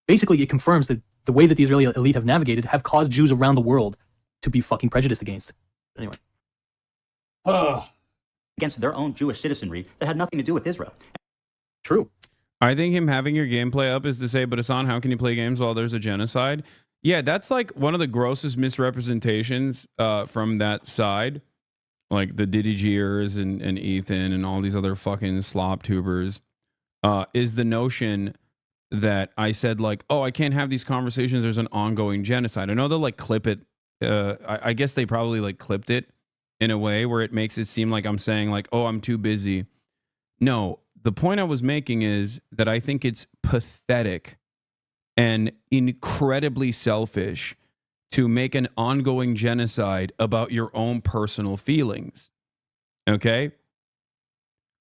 Basically, it confirms that the way that the Israeli elite have navigated have caused Jews around the world to be fucking prejudiced against. Anyway. Against their own Jewish citizenry that had nothing to do with Israel. True. I think him having your gameplay up is to say, but Hasan, how can you play games while there's a genocide? Yeah, that's like one of the grossest misrepresentations from that side. Like the Diddy Gears and Ethan and all these other fucking slop tubers, is the notion that I said like, oh, I can't have these conversations. There's an ongoing genocide. I know they'll like clip it. I guess they probably like clipped it in a way where it makes it seem like I'm saying like, oh, I'm too busy. No, the point I was making is that I think it's pathetic and incredibly selfish to make an ongoing genocide about your own personal feelings. Okay?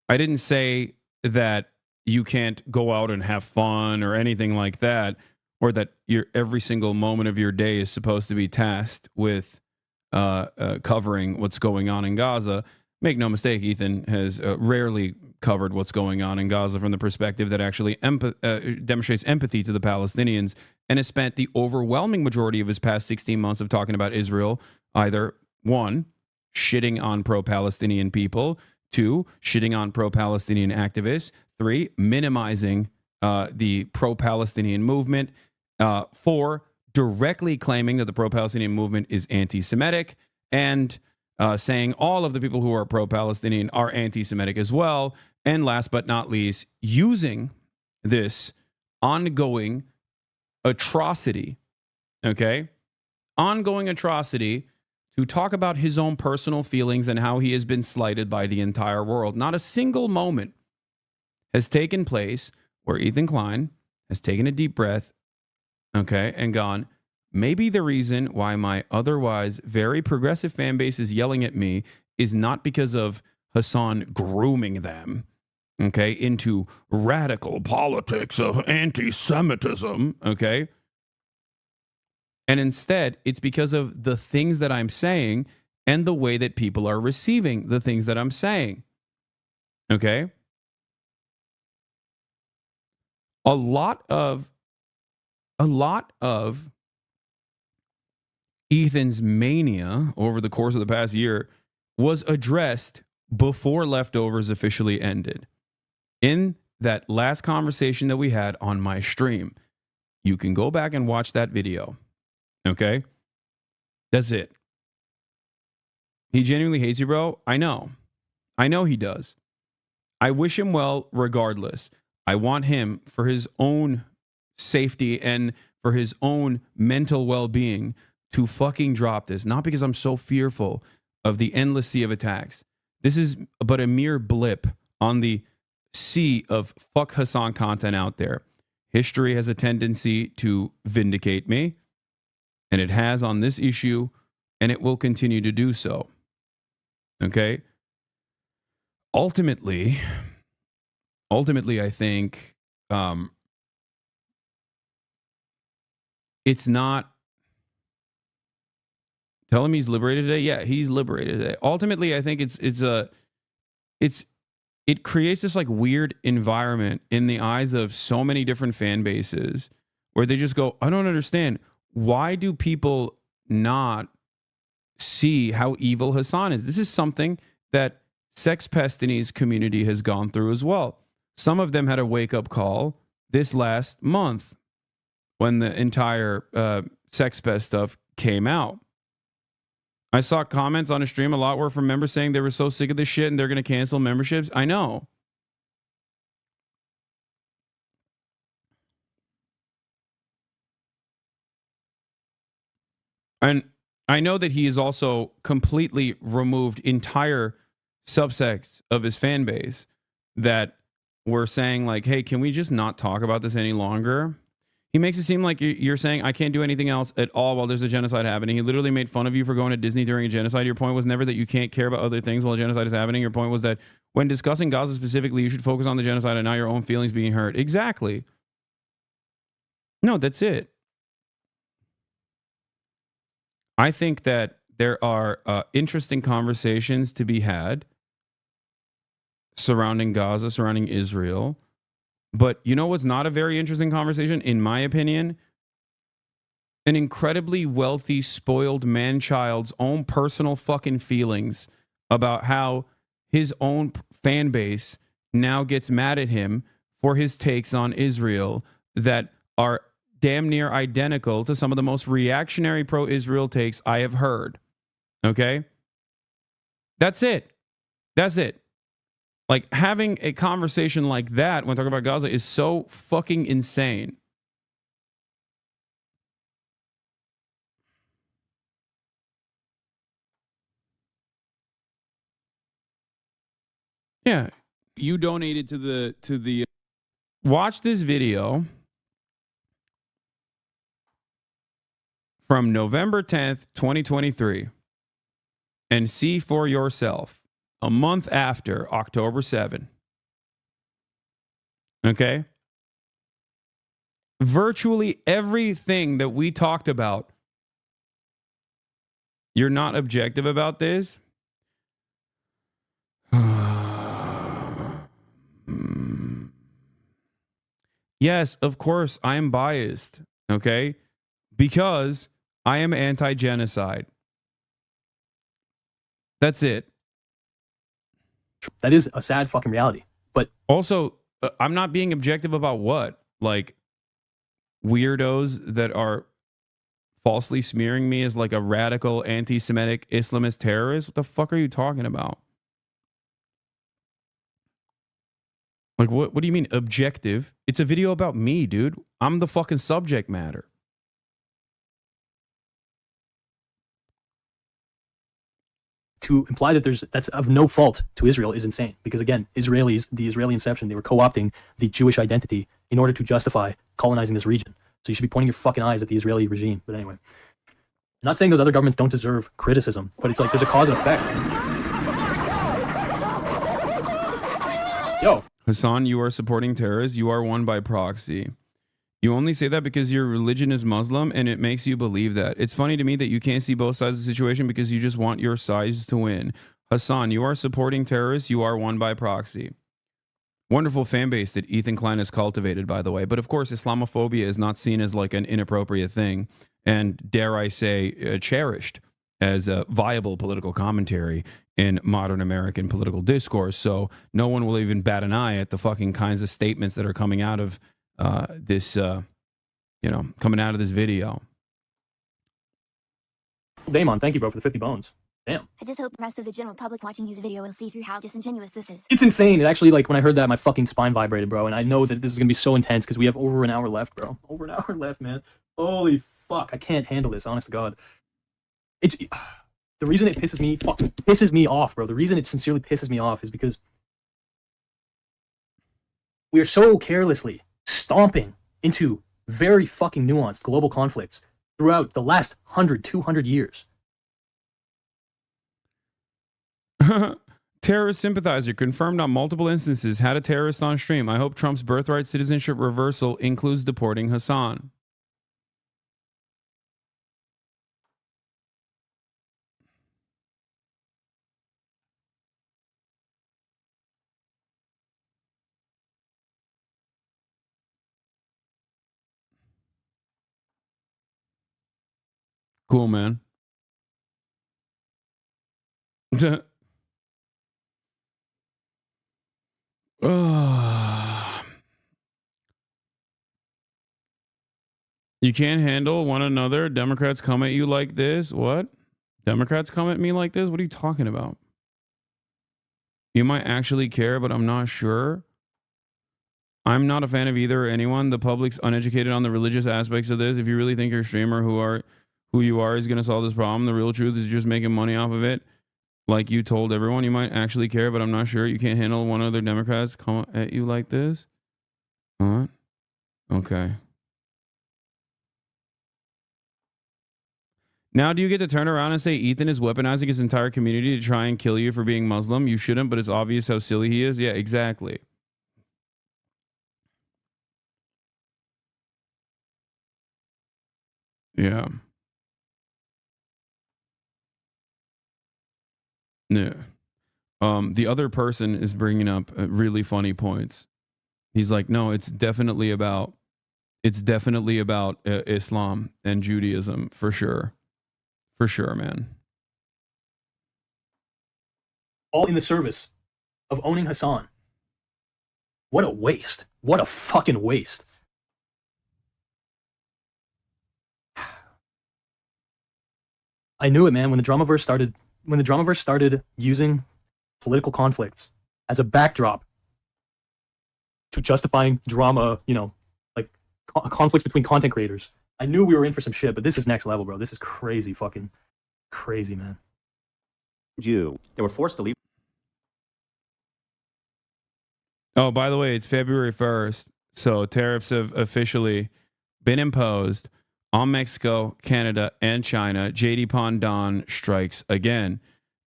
I didn't say that you can't go out and have fun or anything like that, or that every single moment of your day is supposed to be tasked with covering what's going on in Gaza. Make no mistake, Ethan has rarely covered what's going on in Gaza from the perspective that actually demonstrates empathy to the Palestinians, and has spent the overwhelming majority of his past 16 months of talking about Israel either, one, shitting on pro-Palestinian people, two, shitting on pro-Palestinian activists, three, minimizing the pro-Palestinian movement, four, directly claiming that the pro-Palestinian movement is anti-Semitic, and saying all of the people who are pro-Palestinian are anti-Semitic as well. And last but not least, using this ongoing atrocity, ongoing atrocity to talk about his own personal feelings and how he has been slighted by the entire world. Not a single moment has taken place where Ethan Klein has taken a deep breath, and gone, maybe the reason why my otherwise very progressive fan base is yelling at me is not because of Hasan grooming them, into radical politics of anti-Semitism, and instead it's because of the things that I'm saying and the way that people are receiving the things that I'm saying, A lot of Ethan's mania over the course of the past year was addressed before Leftovers officially ended. In that last conversation that we had on my stream, you can go back and watch that video. That's it. He genuinely hates you, bro. I know he does. I wish him well regardless. I want him, for his own safety and for his own mental well-being, to fucking drop this. Not because I'm so fearful of the endless sea of attacks. This is but a mere blip on the sea of fuck Hasan content out there. History has a tendency to vindicate me, and it has on this issue, and it will continue to do so. Ultimately, I think it's not. Tell him he's liberated today. Yeah, he's liberated today. Ultimately, I think it creates this like weird environment in the eyes of so many different fan bases where they just go, I don't understand. Why do people not see how evil Hasan is? This is something that Sex Pestini's community has gone through as well. Some of them had a wake-up call this last month when the entire Sex Pest stuff came out. I saw comments on a stream a lot were from members saying they were so sick of this shit and they're going to cancel memberships. I know. And I know that he has also completely removed entire subsects of his fan base that were saying like, hey, can we just not talk about this any longer? He makes it seem like you're saying I can't do anything else at all while there's a genocide happening. He literally made fun of you for going to Disney during a genocide. Your point was never that you can't care about other things while a genocide is happening. Your point was that when discussing Gaza specifically, you should focus on the genocide and not your own feelings being hurt. Exactly. No, that's it. I think that there are interesting conversations to be had surrounding Gaza, surrounding Israel. But you know what's not a very interesting conversation, in my opinion? An incredibly wealthy, spoiled man-child's own personal fucking feelings about how his own fan base now gets mad at him for his takes on Israel that are damn near identical to some of the most reactionary pro-Israel takes I have heard. Okay? That's it. That's it. Like, having a conversation like that when talking about Gaza is so fucking insane. Yeah. You donated to the watch this video from November 10th, 2023 and see for yourself a month after October 7. Okay? Virtually everything that we talked about, you're not objective about this. Yes, of course, I am biased, okay? Because I am anti-genocide. That's it. That is a sad fucking reality. But also, I'm not being objective about what? Like, weirdos that are falsely smearing me as like a radical anti-Semitic Islamist terrorist? What the fuck are you talking about? Like, what do you mean objective? It's a video about me, dude. I'm the fucking subject matter. to imply that that's of no fault to Israel is insane. Because again, the Israeli inception, they were co-opting the Jewish identity in order to justify colonizing this region. So you should be pointing your fucking eyes at the Israeli regime. But anyway, I'm not saying those other governments don't deserve criticism, but it's like there's a cause and effect. Yo. Hasan, you are supporting terrorists. You are one by proxy. You only say that because your religion is Muslim and it makes you believe that. It's funny to me that you can't see both sides of the situation because you just want your sides to win. Hasan, you are supporting terrorists. You are one by proxy. Wonderful fan base that Ethan Klein has cultivated, by the way. But of course, Islamophobia is not seen as like an inappropriate thing and, dare I say, cherished as a viable political commentary in modern American political discourse. So no one will even bat an eye at the fucking kinds of statements that are coming out of coming out of this video. Damon, thank you, bro, for the 50 bones. Damn. I just hope the rest of the general public watching his video will see through how disingenuous this is. It's insane. It actually, like, when I heard that, my fucking spine vibrated, bro. And I know that this is going to be so intense because we have over an hour left, bro. Over an hour left, man. Holy fuck. I can't handle this, honest to God. It's... The reason it pisses me off, bro, the reason it sincerely pisses me off is because we are so carelessly stomping into very fucking nuanced global conflicts throughout the last 100, 200 years. Terrorist sympathizer confirmed on multiple instances had a terrorist on stream. I hope Trump's birthright citizenship reversal includes deporting Hasan. Cool, man. You can't handle one another. Democrats come at you like this. What? Democrats come at me like this? What are you talking about? You might actually care, but I'm not sure. I'm not a fan of either or anyone. The public's uneducated on the religious aspects of this. If you really think your streamer who you are is going to solve this problem, the real truth is just making money off of it. Like you told everyone, you might actually care, but I'm not sure. You can't handle one other Democrats come at you like this. What? Okay. Now, do you get to turn around and say Ethan is weaponizing his entire community to try and kill you for being Muslim? You shouldn't, but it's obvious how silly he is. Yeah, exactly. Yeah. Yeah. The other person is bringing up really funny points. He's like, no, it's definitely about Islam and Judaism for sure. For sure, man. All in the service of owning Hasan. What a waste. What a fucking waste. I knew it, man, when the Dramaverse started using political conflicts as a backdrop to justifying drama, you know, like conflicts between content creators. I knew we were in for some shit, but this is next level, bro. This is crazy, fucking crazy, man. They were forced to leave. Oh, by the way, it's February 1st. So tariffs have officially been imposed on Mexico, Canada, and China. JD Pondon strikes again.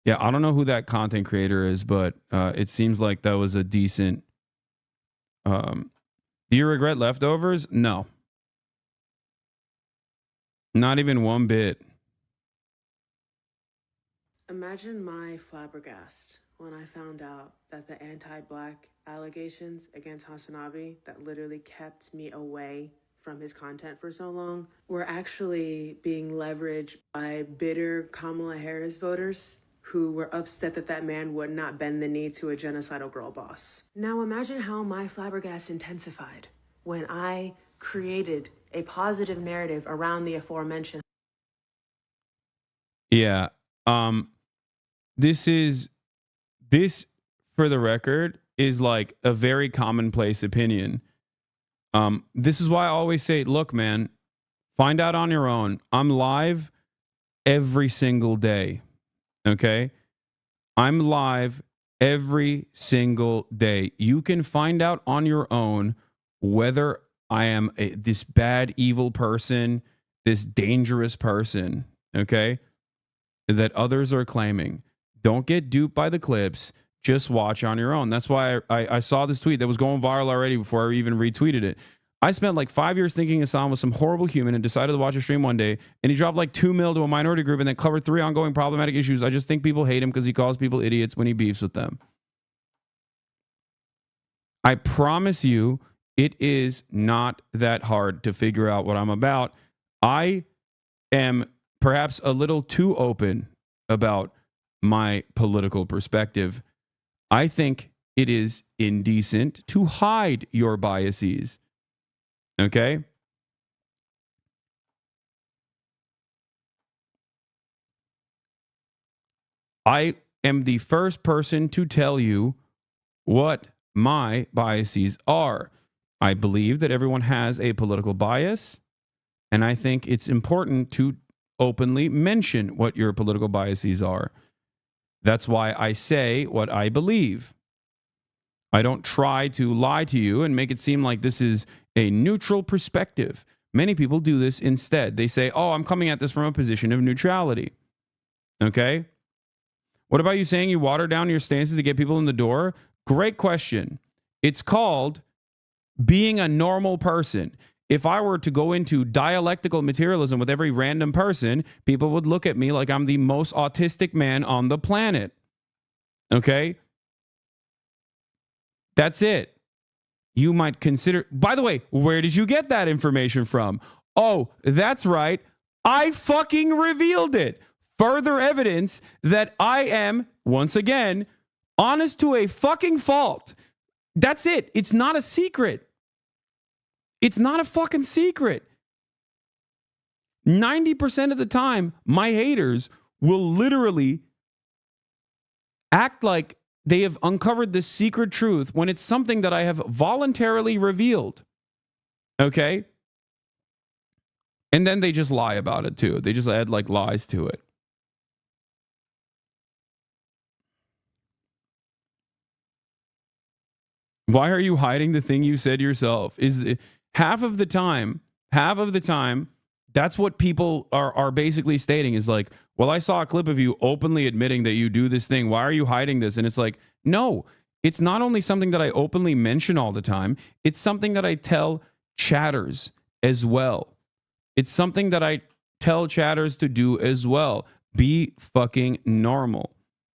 Yeah, I don't know who that content creator is, but it seems like that was a decent. Do you regret leftovers? No. Not even one bit. Imagine my flabbergast when I found out that the anti-black allegations against Hasanabi that literally kept me away from his content for so long were actually being leveraged by bitter Kamala Harris voters who were upset that that man would not bend the knee to a genocidal girl boss. Now imagine how my flabbergast intensified when I created a positive narrative around the aforementioned. Yeah. This, for the record, is like a very commonplace opinion. This is why I always say, look, man, find out on your own. I'm live every single day. Okay? I'm live every single day. You can find out on your own whether I am this bad, evil person, this dangerous person, okay, that others are claiming. Don't get duped by the clips. Just watch on your own. That's why I saw this tweet that was going viral already before I even retweeted it. I spent like 5 years thinking Hasan was some horrible human and decided to watch a stream one day, and he dropped like $2 million to a minority group and then covered 3 ongoing problematic issues. I just think people hate him because he calls people idiots when he beefs with them. I promise you, it is not that hard to figure out what I'm about. I am perhaps a little too open about my political perspective. I think it is indecent to hide your biases. Okay? I am the first person to tell you what my biases are. I believe that everyone has a political bias, and I think it's important to openly mention what your political biases are. That's why I say what I believe. I don't try to lie to you and make it seem like this is a neutral perspective. Many people do this instead. They say, oh, I'm coming at this from a position of neutrality. Okay? What about you saying you water down your stances to get people in the door? Great question. It's called being a normal person. If I were to go into dialectical materialism with every random person, people would look at me like I'm the most autistic man on the planet. Okay? That's it. You might consider, by the way, where did you get that information from? Oh, that's right. I fucking revealed it. Further evidence that I am, once again, honest to a fucking fault. That's it. It's not a secret. It's not a fucking secret. 90% of the time, my haters will literally act like they have uncovered the secret truth when it's something that I have voluntarily revealed. Okay? And then they just lie about it too. They just add like lies to it. Why are you hiding the thing you said yourself? Is half of the time, that's what people are basically stating is like, well, I saw a clip of you openly admitting that you do this thing. Why are you hiding this? And it's like, no, it's not only something that I openly mention all the time. It's something that I tell chatters as well. It's something that I tell chatters to do as well. Be fucking normal.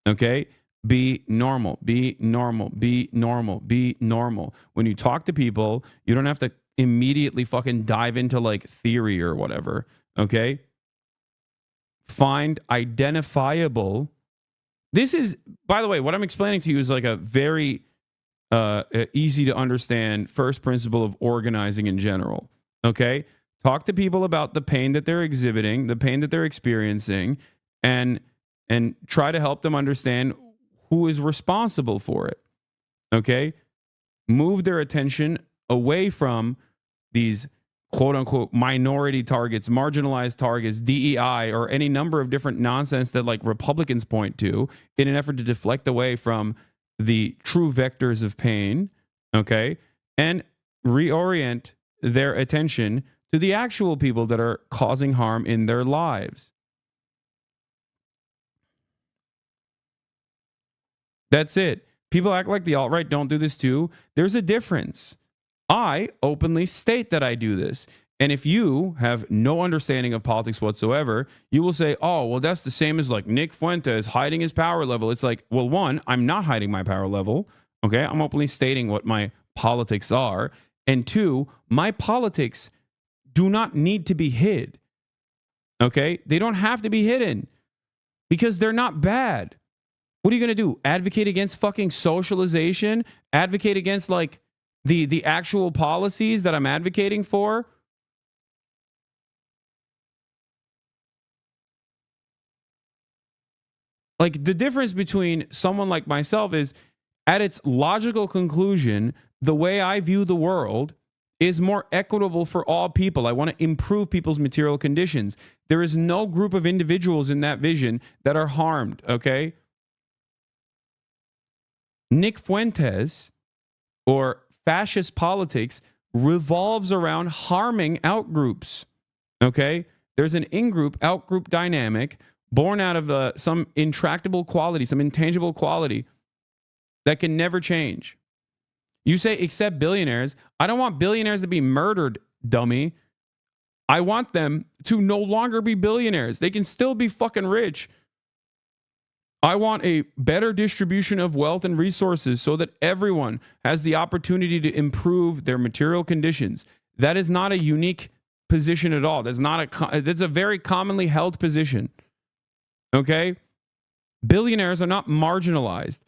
Okay? Be normal, be normal, be normal, be normal. When you talk to people, you don't have to immediately fucking dive into like theory or whatever. Okay? Find identifiable. This is, by the way, what I'm explaining to you is like a very easy to understand first principle of organizing in general. Okay? Talk to people about the pain that they're exhibiting, the pain that they're experiencing, and try to help them understand who is responsible for it. Okay? Move their attention away from these quote unquote minority targets, marginalized targets, DEI, or any number of different nonsense that like Republicans point to in an effort to deflect away from the true vectors of pain. Okay? And reorient their attention to the actual people that are causing harm in their lives. That's it. People act like the alt-right don't do this too. There's a difference. I openly state that I do this. And if you have no understanding of politics whatsoever, you will say, oh, well, that's the same as like Nick Fuentes hiding his power level. It's like, well, one, I'm not hiding my power level. Okay? I'm openly stating what my politics are. And two, my politics do not need to be hid. Okay? They don't have to be hidden because they're not bad. What are you going to do? Advocate against fucking socialization? Advocate against like the actual policies that I'm advocating for? Like the difference between someone like myself is at its logical conclusion, the way I view the world is more equitable for all people. I want to improve people's material conditions. There is no group of individuals in that vision that are harmed, okay? Nick Fuentes or fascist politics revolves around harming outgroups, okay? There's an in-group, out-group dynamic born out of some intractable quality, some intangible quality that can never change. You say, except billionaires. I don't want billionaires to be murdered, dummy. I want them to no longer be billionaires. They can still be fucking rich. I want a better distribution of wealth and resources so that everyone has the opportunity to improve their material conditions. That is not a unique position at all. That's a very commonly held position. Okay? Billionaires are not marginalized.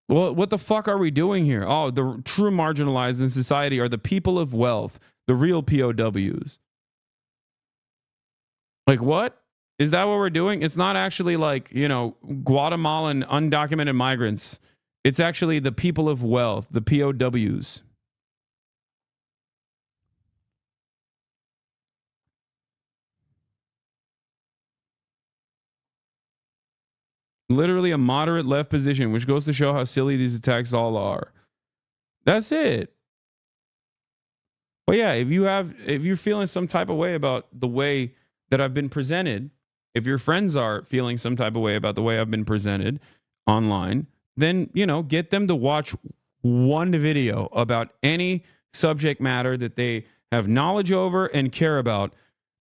Well, what the fuck are we doing here? Oh, the true marginalized in society are the people of wealth, the real POWs. Like what? Is that what we're doing? It's not actually like, you know, Guatemalan undocumented migrants. It's actually the people of wealth, the POWs. Literally a moderate left position, which goes to show how silly these attacks all are. That's it. But yeah, if you're feeling some type of way about the way that I've been presented, if your friends are feeling some type of way about the way I've been presented online, then, you know, get them to watch one video about any subject matter that they have knowledge over and care about,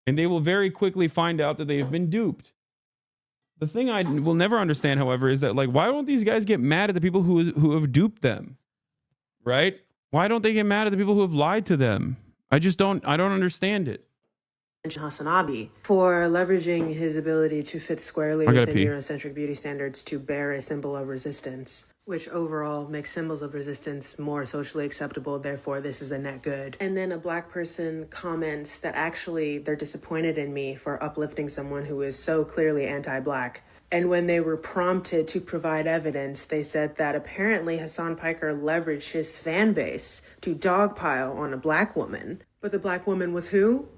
and they will very quickly find out that they've been duped. The thing I will never understand, however, is that, like, why don't these guys get mad at the people who have duped them? Right? Why don't they get mad at the people who have lied to them? I don't understand it. Hasanabi for leveraging his ability to fit squarely within Eurocentric beauty standards to bear a symbol of resistance, which overall makes symbols of resistance more socially acceptable. Therefore, this is a net good. And then a black person comments that actually they're disappointed in me for uplifting someone who is so clearly anti-black. And when they were prompted to provide evidence, they said that apparently Hasan Piker leveraged his fan base to dogpile on a black woman. But the black woman was who?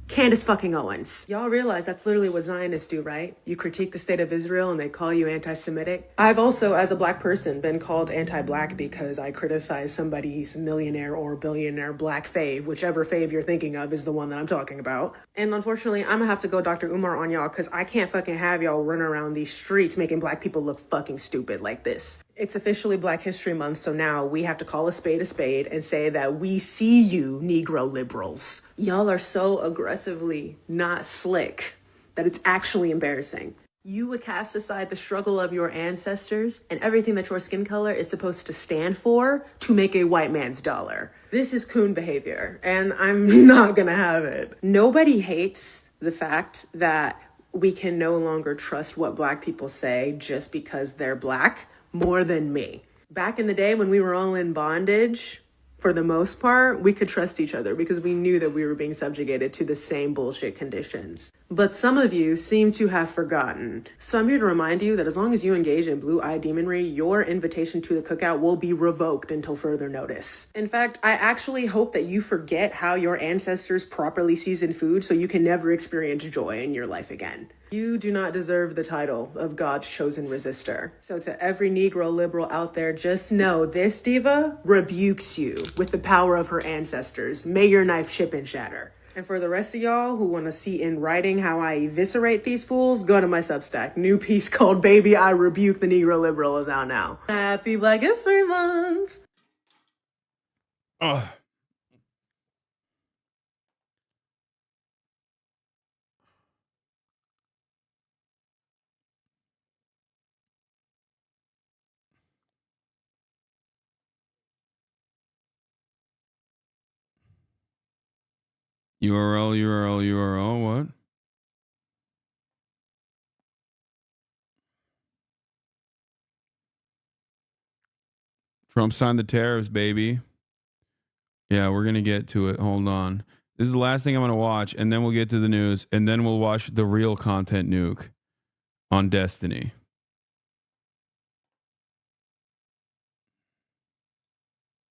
Candace fucking Owens. Y'all realize that's literally what Zionists do, right? You critique the state of Israel and they call you anti-Semitic. I've also, as a black person, been called anti-black because I criticize somebody's millionaire or billionaire black fave, whichever fave you're thinking of is the one that I'm talking about. And unfortunately, I'm gonna have to go Dr. Umar on y'all because I can't fucking have y'all run around these streets making black people look fucking stupid like this. It's officially Black History Month, so now we have to call a spade and say that we see you, Negro liberals. Y'all are so aggressively not slick that it's actually embarrassing. You would cast aside the struggle of your ancestors and everything that your skin color is supposed to stand for to make a white man's dollar. This is coon behavior, and I'm not gonna have it. Nobody hates the fact that we can no longer trust what Black people say just because they're Black more than me. Back in the day when we were all in bondage, for the most part, we could trust each other because we knew that we were being subjugated to the same bullshit conditions. But some of you seem to have forgotten. So I'm here to remind you that as long as you engage in blue-eye demonry, your invitation to the cookout will be revoked until further notice. In fact, I actually hope that you forget how your ancestors properly seasoned food so you can never experience joy in your life again. You do not deserve the title of God's chosen resistor. So to every Negro liberal out there, just know this diva rebukes you with the power of her ancestors. May your knife chip and shatter. And for the rest of y'all who want to see in writing how I eviscerate these fools, go to my Substack. New piece called Baby I Rebuke the Negro Liberal is out now. Happy Black History Month! Ugh. URL, what? Trump signed the tariffs, baby. Yeah, we're going to get to it. Hold on. This is the last thing I'm going to watch, and then we'll get to the news, and then we'll watch the real content nuke on Destiny.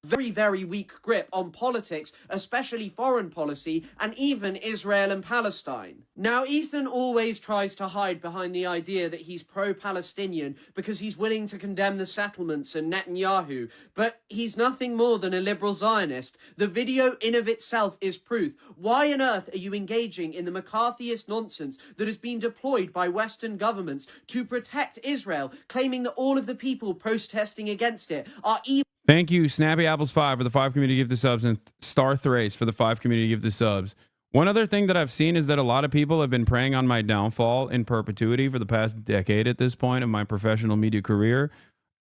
Very, very weak grip on politics, especially foreign policy, and even Israel and Palestine. Now, Ethan always tries to hide behind the idea that he's pro-Palestinian because he's willing to condemn the settlements and Netanyahu, but he's nothing more than a liberal Zionist. The video in of itself is proof. Why on earth are you engaging in the McCarthyist nonsense that has been deployed by Western governments to protect Israel, claiming that all of the people protesting against it are evil? Thank you, Snappy Apples 5 for the 5 community gift subs, and Star Thrace for the 5 community gift subs. One other thing that I've seen is that a lot of people have been preying on my downfall in perpetuity for the past decade at this point of my professional media career.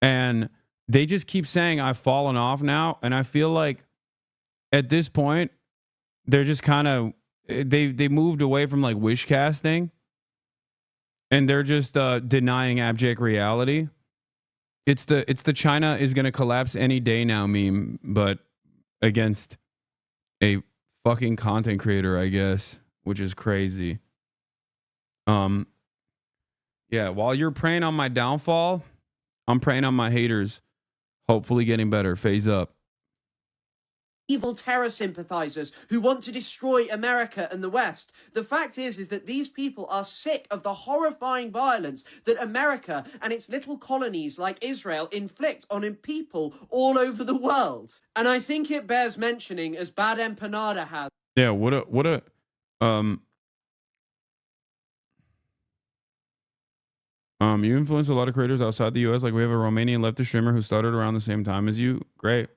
And they just keep saying I've fallen off now. And I feel like at this point, they're just kind of, they moved away from like wish casting. And they're just denying abject reality. It's the China is going to collapse any day now meme, but against a fucking content creator, I guess, which is crazy. Yeah, while you're preying on my downfall, I'm preying on my haters, hopefully getting better. Phase up. Evil terror sympathizers who want to destroy America and the West. The fact is that these people are sick of the horrifying violence that America and its little colonies like Israel inflict on people all over the world. And I think it bears mentioning, as Bad Empanada has. Yeah, what a you influence a lot of creators outside the US. Like we have a Romanian leftist streamer who started around the same time as you. Great.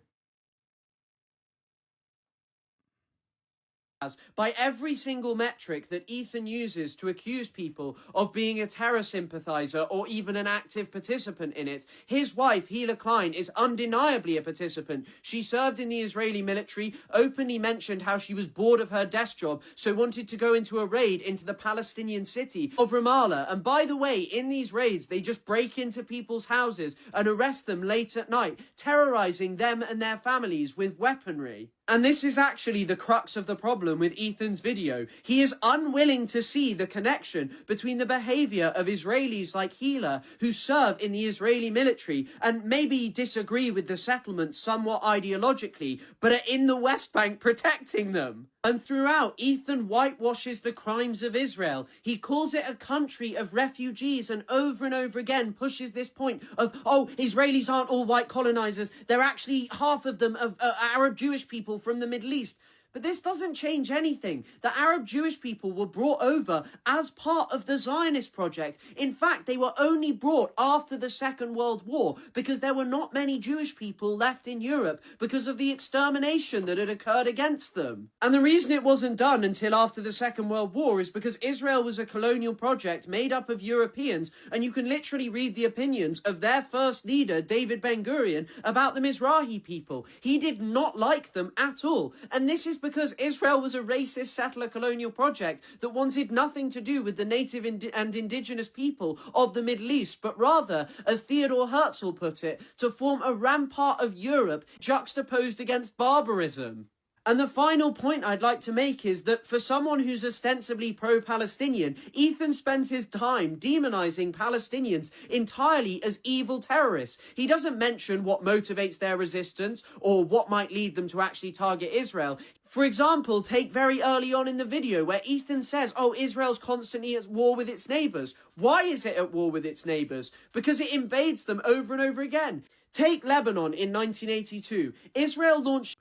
By every single metric that Ethan uses to accuse people of being a terror sympathizer or even an active participant in it, his wife, Ethan Klein, is undeniably a participant. She served in the Israeli military, openly mentioned how she was bored of her desk job, so wanted to go into a raid into the Palestinian city of Ramallah. And by the way, in these raids, they just break into people's houses and arrest them late at night, terrorizing them and their families with weaponry. And this is actually the crux of the problem with Ethan's video. He is unwilling to see the connection between the behavior of Israelis like Hila, who serve in the Israeli military and maybe disagree with the settlements somewhat ideologically, but are in the West Bank protecting them. And throughout, Ethan whitewashes the crimes of Israel. He calls it a country of refugees and over again pushes this point of, oh, Israelis aren't all white colonizers. They're actually half of them of Arab Jewish people from the Middle East. But this doesn't change anything. The Arab Jewish people were brought over as part of the Zionist project. In fact, they were only brought after the Second World War because there were not many Jewish people left in Europe because of the extermination that had occurred against them. And the reason it wasn't done until after the Second World War is because Israel was a colonial project made up of Europeans, and you can literally read the opinions of their first leader, David Ben-Gurion, about the Mizrahi people. He did not like them at all. And this is because Israel was a racist settler colonial project that wanted nothing to do with the native and indigenous people of the Middle East, but rather, as Theodor Herzl put it, to form a rampart of Europe juxtaposed against barbarism. And the final point I'd like to make is that for someone who's ostensibly pro-Palestinian, Ethan spends his time demonizing Palestinians entirely as evil terrorists. He doesn't mention what motivates their resistance or what might lead them to actually target Israel. For example, take very early on in the video where Ethan says, oh, Israel's constantly at war with its neighbors. Why is it at war with its neighbors? Because it invades them over and over again. Take Lebanon in 1982. Israel launched...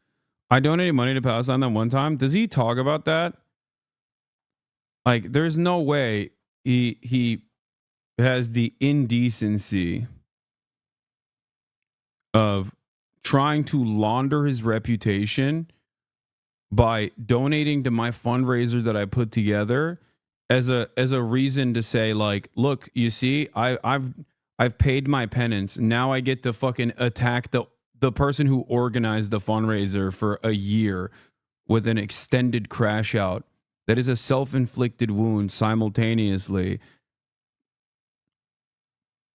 I donated money to Palestine that one time. Does he talk about that? Like, there's no way he has the indecency of trying to launder his reputation by donating to my fundraiser that I put together as a reason to say, like, look, you see, I've paid my penance. Now I get to fucking attack the person who organized the fundraiser for a year with an extended crash out. That is a self-inflicted wound simultaneously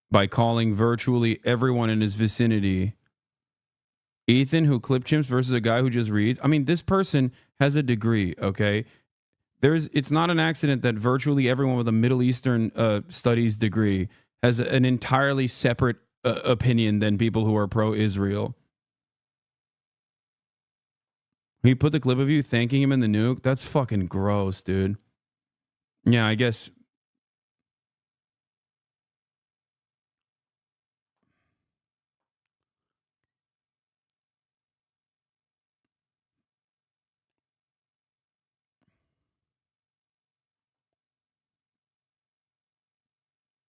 by calling virtually everyone in his vicinity Ethan, who clip chimps versus a guy who just reads. I mean, this person has a degree, okay? It's not an accident that virtually everyone with a Middle Eastern studies degree has an entirely separate opinion than people who are pro-Israel. He put the clip of you thanking him in the nuke. That's fucking gross, dude. Yeah, I guess.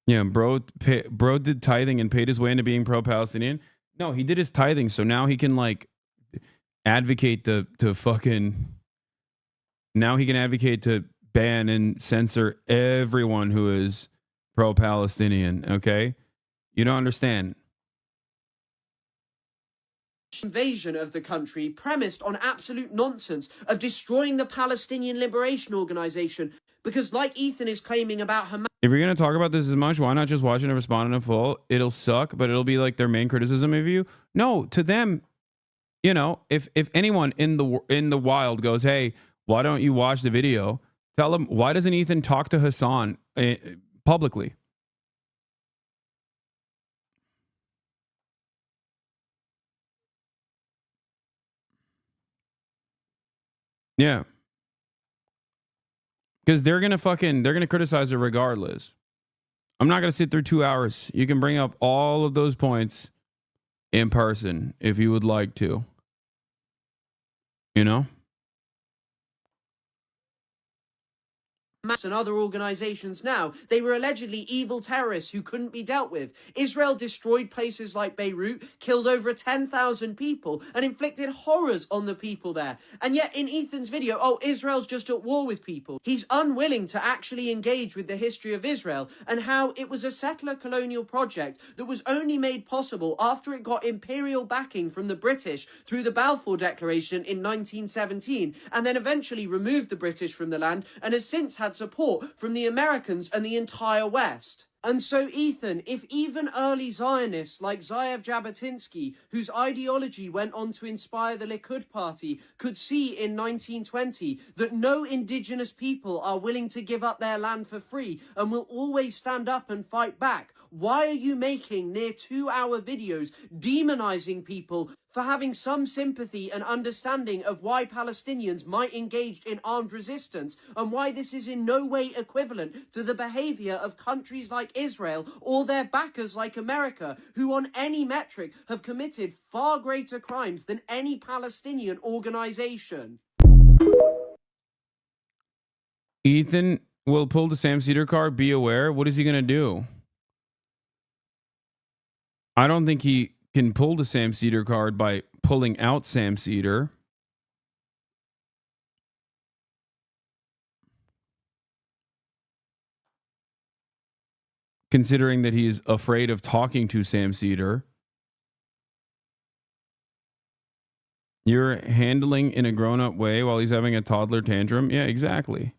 Yeah, bro did tithing and paid his way into being pro-Palestinian. No, he did his tithing, so now he can like advocate to fucking. Now he can advocate to ban and censor everyone who is pro-Palestinian. Okay, you don't understand. Invasion of the country premised on absolute nonsense of destroying the Palestinian Liberation Organization, because like Ethan is claiming about Hamas. If you're going to talk about this as much, why not just watch it and respond in full? It'll suck, but it'll be like their main criticism of you. No, to them, you know, if anyone in the wild goes, hey, why don't you watch the video? Tell them, why doesn't Ethan talk to Hasan publicly? Yeah. Because they're going to criticize it regardless. I'm not going to sit through 2 hours. You can bring up all of those points in person if you would like to. You know? And other organizations now, they were allegedly evil terrorists who couldn't be dealt with. Israel destroyed places like Beirut, killed over 10,000 people, and inflicted horrors on the people there. And yet in Ethan's video, oh, Israel's just at war with people. He's unwilling to actually engage with the history of Israel and how it was a settler colonial project that was only made possible after it got imperial backing from the British through the Balfour Declaration in 1917, and then eventually removed the British from the land and has since had support from the Americans and the entire West. And so, Ethan, if even early Zionists like Ze'ev Jabotinsky, whose ideology went on to inspire the Likud party, could see in 1920 that no indigenous people are willing to give up their land for free and will always stand up and fight back, why are you making near 2-hour videos demonizing people for having some sympathy and understanding of why Palestinians might engage in armed resistance and why this is in no way equivalent to the behavior of countries like Israel or their backers like America, who on any metric have committed far greater crimes than any Palestinian organization? Ethan will pull the Sam Cedar card. Be aware. What is he going to do? I don't think he can pull the Sam Cedar card by pulling out Sam Cedar. Considering that he is afraid of talking to Sam Cedar. You're handling in a grown-up way while he's having a toddler tantrum? Yeah, exactly.